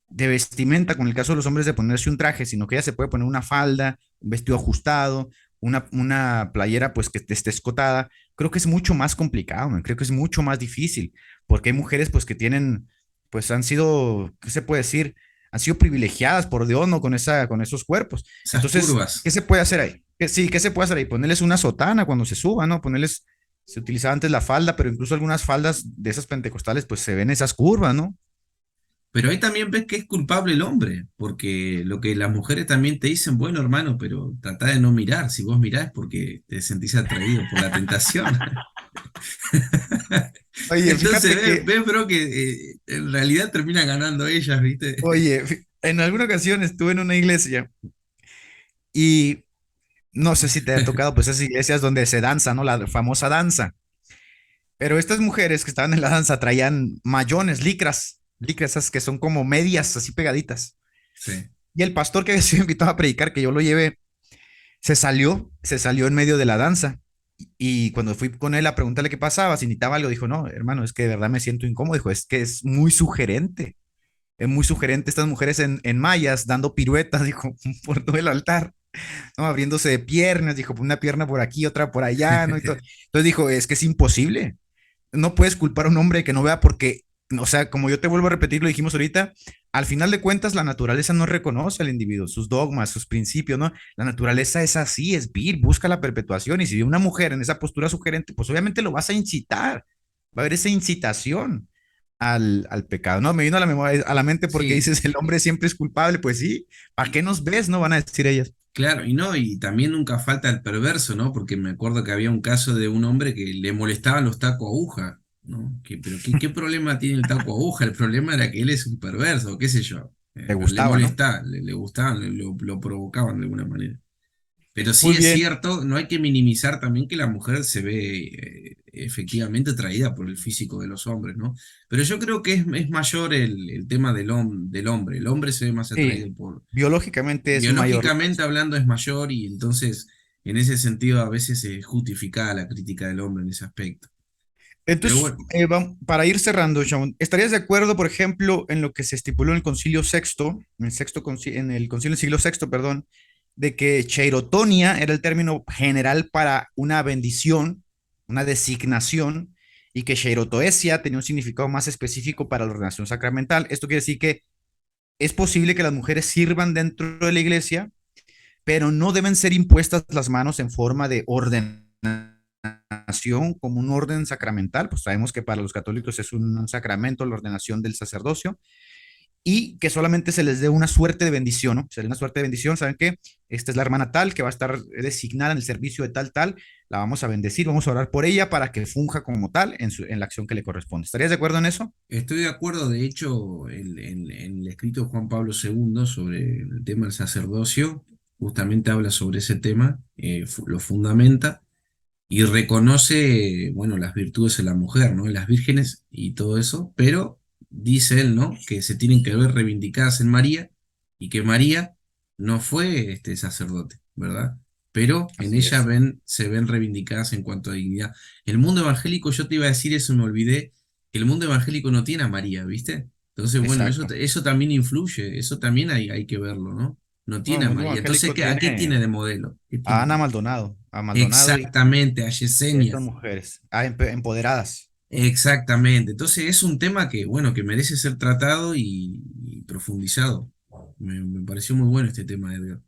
[SPEAKER 4] de vestimenta, con el caso de los hombres de ponerse un traje, sino que ella se puede poner una falda, un vestido ajustado, una playera pues que esté escotada, creo que es mucho más complicado, ¿no? Creo que es mucho más difícil, porque hay mujeres pues que tienen, pues han sido, ¿qué se puede decir? Han sido privilegiadas por Dios, ¿no? Con esos cuerpos.
[SPEAKER 5] Esas
[SPEAKER 4] Entonces,
[SPEAKER 5] curvas.
[SPEAKER 4] ¿qué se puede hacer ahí? Sí, ¿qué se puede hacer ahí? Ponerles una sotana cuando se suba, ¿no? Ponerles, se utilizaba antes la falda, pero incluso algunas faldas de esas pentecostales, pues se ven esas curvas, ¿no?
[SPEAKER 5] Pero ahí también ves que es culpable el hombre, porque lo que las mujeres también te dicen, bueno, hermano, pero trata de no mirar. Si vos mirás es porque te sentís atraído por la tentación.
[SPEAKER 4] Oye,
[SPEAKER 5] Entonces,
[SPEAKER 4] fíjate que,
[SPEAKER 5] ves, bro, que en realidad terminan ganando ellas, ¿viste?
[SPEAKER 4] oye, en alguna ocasión estuve en una iglesia y no sé si te ha tocado, pues esas iglesias donde se danza, ¿no? La famosa danza. Pero estas mujeres que estaban en la danza traían mayones, licras, esas que son como medias así pegaditas.
[SPEAKER 5] Sí.
[SPEAKER 4] Y el pastor que había sido invitado a predicar, que yo lo llevé, se salió en medio de la danza. Y cuando fui con él a preguntarle qué pasaba, si necesitaba algo, dijo, no, hermano, es que de verdad me siento incómodo. Dijo, es que es muy sugerente estas mujeres en mallas, dando piruetas, dijo, por todo el altar, ¿no? Abriéndose de piernas, dijo, una pierna por aquí, otra por allá, ¿no? Y todo. Entonces dijo, es que es imposible. No puedes culpar a un hombre que no vea porque, o sea, como yo te vuelvo a repetir, lo dijimos ahorita, al final de cuentas la naturaleza no reconoce al individuo, sus dogmas, sus principios, ¿no? La naturaleza es así, es vil, busca la perpetuación y si ve una mujer en esa postura sugerente, pues obviamente lo vas a incitar, va a haber esa incitación al pecado, ¿no? Me vino a la memoria, a la mente porque
[SPEAKER 5] Sí,
[SPEAKER 4] dices, el hombre siempre es culpable, pues sí, ¿para qué nos ves? No van a decir ellas.
[SPEAKER 5] claro, y no, y también nunca falta el perverso, ¿no? Porque me acuerdo que había un caso de un hombre que le molestaban los tacos aguja, ¿no? Pero ¿qué problema tiene el taco aguja? El problema era que él es un perverso, qué sé yo.
[SPEAKER 4] Te
[SPEAKER 5] Le
[SPEAKER 4] gustaba, ¿no?
[SPEAKER 5] molestaba, le gustaban, lo provocaban de alguna manera. Pero sí
[SPEAKER 4] Muy
[SPEAKER 5] es
[SPEAKER 4] bien.
[SPEAKER 5] cierto, no hay que minimizar también que la mujer se ve efectivamente atraída por el físico de los hombres, ¿no? Pero yo creo que es mayor el tema del hombre. El hombre se ve más atraído
[SPEAKER 4] Sí,
[SPEAKER 5] por,
[SPEAKER 4] biológicamente es mayor.
[SPEAKER 5] biológicamente hablando es mayor y entonces en ese sentido a veces es justificada la crítica del hombre en ese aspecto. Pero
[SPEAKER 4] Entonces,
[SPEAKER 5] bueno,
[SPEAKER 4] para ir cerrando, Shaun, ¿estarías de acuerdo, por ejemplo, en lo que se estipuló en el Concilio Sexto, en el Concilio del siglo sexto, perdón, de que cheirotonia era el término general para una bendición, una designación, y que cheirotoesia tenía un significado más específico para la ordenación sacramental? Esto quiere decir que es posible que las mujeres sirvan dentro de la iglesia, pero no deben ser impuestas las manos en forma de ordenación ordenación como un orden sacramental, pues sabemos que para los católicos es un sacramento la ordenación del sacerdocio, y que solamente se les dé una suerte de bendición, ¿no? Se les dé una suerte de bendición, ¿saben qué? Esta es la hermana tal que va a estar designada en el servicio de tal, la vamos a bendecir, vamos a orar por ella para que funja como tal en la acción que le corresponde. ¿Estarías de acuerdo en eso?
[SPEAKER 5] Estoy de acuerdo, de hecho, en el escrito de Juan Pablo II sobre el tema del sacerdocio, justamente habla sobre ese tema, lo fundamenta y reconoce, bueno, las virtudes de la mujer, ¿no? De las vírgenes y todo eso, pero dice él, ¿no? Que se tienen que ver reivindicadas en María y que María no fue sacerdote, ¿verdad? Pero en
[SPEAKER 4] Así
[SPEAKER 5] ella
[SPEAKER 4] es.
[SPEAKER 5] se ven reivindicadas en cuanto a dignidad. El mundo evangélico, yo te iba a decir eso, me olvidé, que el mundo evangélico no tiene a María, ¿viste? Entonces, bueno,
[SPEAKER 4] Exacto.
[SPEAKER 5] eso también influye, eso también hay que verlo, ¿no? No
[SPEAKER 4] Bueno,
[SPEAKER 5] tiene
[SPEAKER 4] el
[SPEAKER 5] a
[SPEAKER 4] mundo
[SPEAKER 5] María. Entonces,
[SPEAKER 4] evangélico
[SPEAKER 5] ¿a qué
[SPEAKER 4] tiene
[SPEAKER 5] tiene de modelo? ¿Qué
[SPEAKER 4] a
[SPEAKER 5] tiene?
[SPEAKER 4] Ana Maldonado, y
[SPEAKER 5] Exactamente, a
[SPEAKER 4] estas
[SPEAKER 5] Yesenia.
[SPEAKER 4] mujeres, empoderadas.
[SPEAKER 5] Exactamente. Entonces es un tema que, bueno, que merece ser tratado y profundizado. Me pareció muy bueno este tema, Edgar.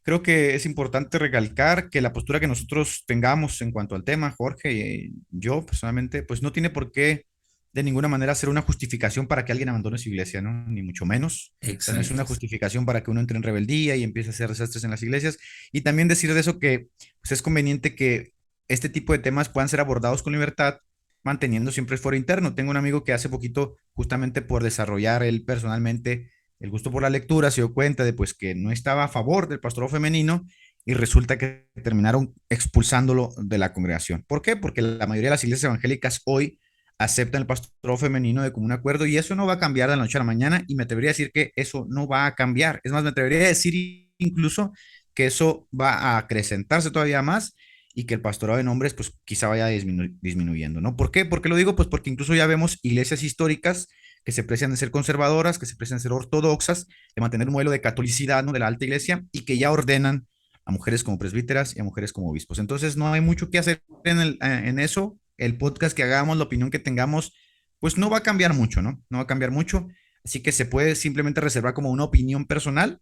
[SPEAKER 4] Creo que es importante recalcar que la postura que nosotros tengamos en cuanto al tema, Jorge, y yo personalmente, pues no tiene por qué de ninguna manera ser una justificación para que alguien abandone su iglesia, ¿no? Ni mucho menos. O sea, no es una
[SPEAKER 5] Exacto.
[SPEAKER 4] justificación para que uno entre en rebeldía y empiece a hacer desastres en las iglesias. Y también decir de eso que pues, es conveniente que este tipo de temas puedan ser abordados con libertad, manteniendo siempre el foro interno. Tengo un amigo que hace poquito, justamente por desarrollar él personalmente el gusto por la lectura, se dio cuenta de pues que no estaba a favor del pastorado femenino y resulta que terminaron expulsándolo de la congregación. ¿Por qué? Porque la mayoría de las iglesias evangélicas hoy aceptan el pastorado femenino de común acuerdo y eso no va a cambiar de la noche a la mañana y me atrevería a decir que eso no va a cambiar. Es más, me atrevería a decir incluso que eso va a acrecentarse todavía más y que el pastorado en hombres pues quizá vaya disminuyendo, ¿no? ¿Por qué? ¿Por qué lo digo? Pues porque incluso ya vemos iglesias históricas que se precian de ser conservadoras, que se precian de ser ortodoxas, de mantener un modelo de catolicidad, ¿no? De la alta iglesia, y que ya ordenan a mujeres como presbíteras y a mujeres como obispos. Entonces no hay mucho que hacer en eso. El podcast que hagamos, la opinión que tengamos, pues no va a cambiar mucho, ¿no? No va a cambiar mucho. Así que se puede simplemente reservar como una opinión personal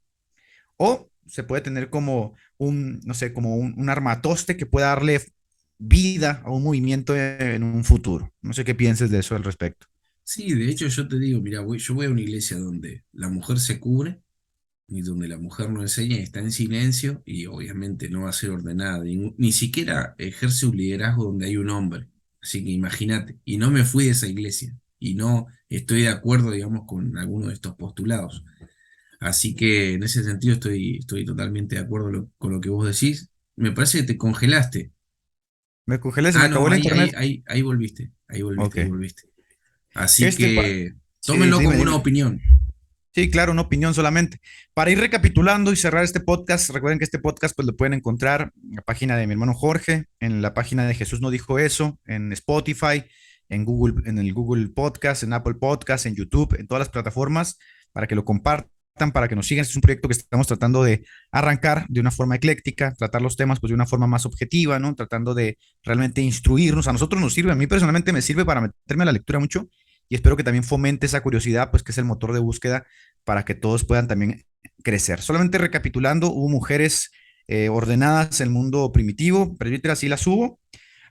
[SPEAKER 4] o se puede tener como un, no sé, como un armatoste que pueda darle vida a un movimiento en un futuro. No sé qué pienses de eso al respecto.
[SPEAKER 5] Sí, de hecho yo te digo, mira, yo voy a una iglesia donde la mujer se cubre y donde la mujer no enseña y está en silencio y obviamente no va a ser ordenada, ni siquiera ejerce un liderazgo donde hay un hombre. Así que imagínate, y no me fui de esa iglesia y no estoy de acuerdo, digamos, con alguno de estos postulados. Así que en ese sentido estoy totalmente de acuerdo con lo que vos decís. Me parece que te congelaste.
[SPEAKER 4] Me congelé, se me
[SPEAKER 5] Ah,
[SPEAKER 4] acabó
[SPEAKER 5] no,
[SPEAKER 4] el internet.
[SPEAKER 5] ahí volviste, ahí volviste,
[SPEAKER 4] Ok.
[SPEAKER 5] ahí volviste. Así
[SPEAKER 4] Este,
[SPEAKER 5] que
[SPEAKER 4] sí,
[SPEAKER 5] tómenlo
[SPEAKER 4] dime,
[SPEAKER 5] como una
[SPEAKER 4] dime.
[SPEAKER 5] opinión.
[SPEAKER 4] Sí, claro, una opinión solamente. Para ir recapitulando y cerrar este podcast, recuerden que este podcast pues lo pueden encontrar en la página de mi hermano Jorge, en la página de Jesús no dijo eso, en Spotify, en Google, en el Google Podcast, en Apple Podcast, en YouTube, en todas las plataformas, para que lo compartan, para que nos sigan. Este es un proyecto que estamos tratando de arrancar de una forma ecléctica, tratar los temas pues de una forma más objetiva, ¿no? Tratando de realmente instruirnos. A nosotros nos sirve, a mí personalmente me sirve para meterme a la lectura mucho y espero que también fomente esa curiosidad, pues que es el motor de búsqueda para que todos puedan también crecer. Solamente recapitulando, hubo mujeres ordenadas en el mundo primitivo, presbíteras sí las hubo,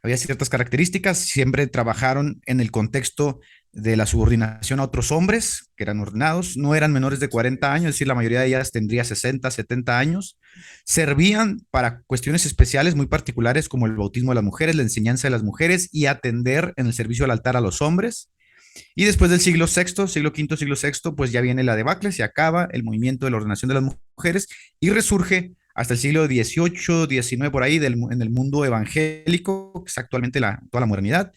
[SPEAKER 4] había ciertas características, siempre trabajaron en el contexto de la subordinación a otros hombres que eran ordenados, no eran menores de 40 años, es decir, la mayoría de ellas tendría 60, 70 años, servían para cuestiones especiales muy particulares como el bautismo de las mujeres, la enseñanza de las mujeres y atender en el servicio al altar a los hombres. Y después del siglo sexto, siglo quinto, siglo sexto, pues ya viene la debacle, se acaba el movimiento de la ordenación de las mujeres y resurge hasta el siglo XVIII, XIX, por ahí, en el mundo evangélico, que es actualmente toda la modernidad,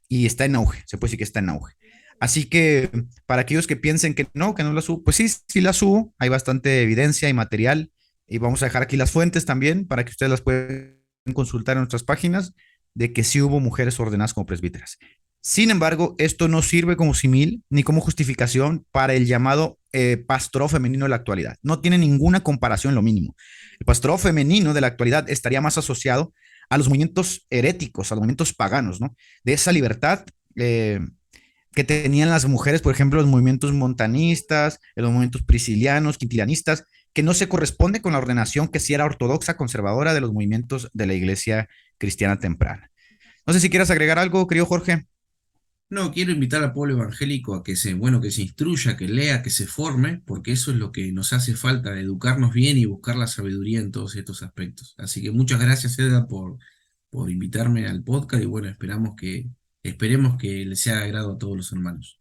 [SPEAKER 4] y está en auge, se puede decir que está en auge. Así que para aquellos que piensen que no las hubo, pues sí, sí las hubo, hay bastante evidencia y material, y vamos a dejar aquí las fuentes también para que ustedes las puedan consultar en nuestras páginas de que sí hubo mujeres ordenadas como presbíteras. Sin embargo, esto no sirve como simil ni como justificación para el llamado pastorado femenino de la actualidad. No tiene ninguna comparación en lo mínimo. El pastorado femenino de la actualidad estaría más asociado a los movimientos heréticos, a los movimientos paganos, ¿no? De esa libertad que tenían las mujeres, por ejemplo, los movimientos montanistas, los movimientos priscilianos, quintilianistas, que no se corresponde con la ordenación que sí era ortodoxa, conservadora de los movimientos de la iglesia cristiana temprana. No sé si quieras agregar algo, querido Jorge.
[SPEAKER 5] No, quiero invitar al pueblo evangélico a que que se instruya, que lea, que se forme, porque eso es lo que nos hace falta, educarnos bien y buscar la sabiduría en todos estos aspectos. Así que muchas gracias, Edgar, por invitarme al podcast y bueno, esperemos que les sea de agrado a todos los hermanos.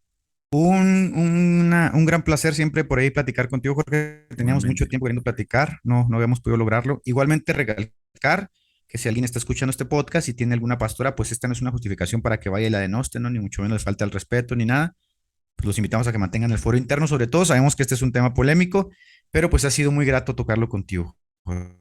[SPEAKER 4] Un gran placer siempre por ahí platicar contigo, Jorge. Teníamos mucho
[SPEAKER 5] Igualmente.
[SPEAKER 4] tiempo queriendo platicar, no habíamos podido lograrlo. Igualmente, recalcar que si alguien está escuchando este podcast y tiene alguna pastora, pues esta no es una justificación para que vaya y la denoste, ¿no? Ni mucho menos les falta el respeto ni nada. Pues los invitamos a que mantengan el foro interno, sobre todo. Sabemos que este es un tema polémico, pero pues ha sido muy grato tocarlo contigo, Jorge.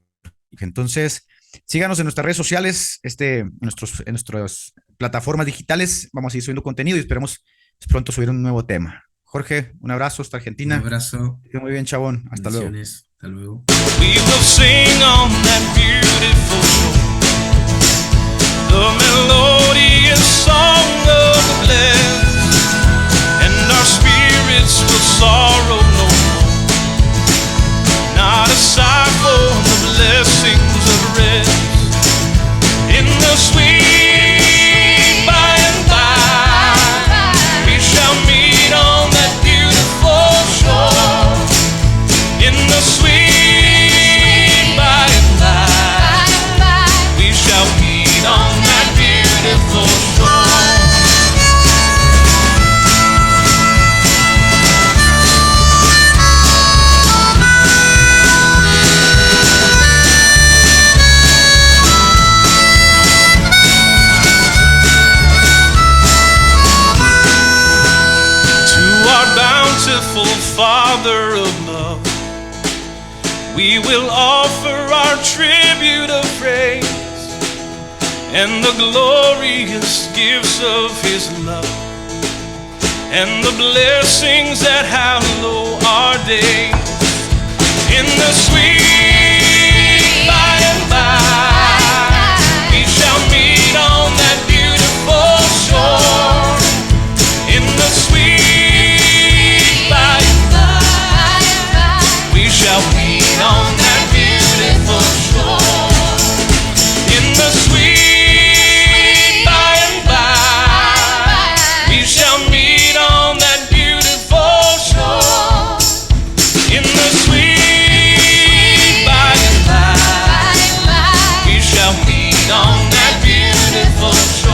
[SPEAKER 4] Entonces, síganos en nuestras redes sociales, en nuestras plataformas digitales. Vamos a ir subiendo contenido y esperemos pronto subir un nuevo tema. Jorge, un abrazo hasta
[SPEAKER 5] Un
[SPEAKER 4] Argentina.
[SPEAKER 5] abrazo,
[SPEAKER 4] Muy bien, chabón. Hasta luego.
[SPEAKER 5] bendiciones, hasta luego.
[SPEAKER 3] We will sing on that beautiful shore, the melodious song of the blessed, and our spirits will sorrow no more, not aside for the blessings of rest in the sweet by and by. We shall meet on that beautiful shore in the sweet by and by. We shall meet on that beautiful shore. To our bountiful Father of love, we will offer our tribute of praise and the glorious gifts of His love and the blessings that hallow our days in the sweet by and by. We shall meet on that beautiful shore in the sweet by and by. We shall meet on that beautiful shore in the sweet by and by. We shall meet on that beautiful shore in the sweet by and by. We shall meet on that beautiful shore.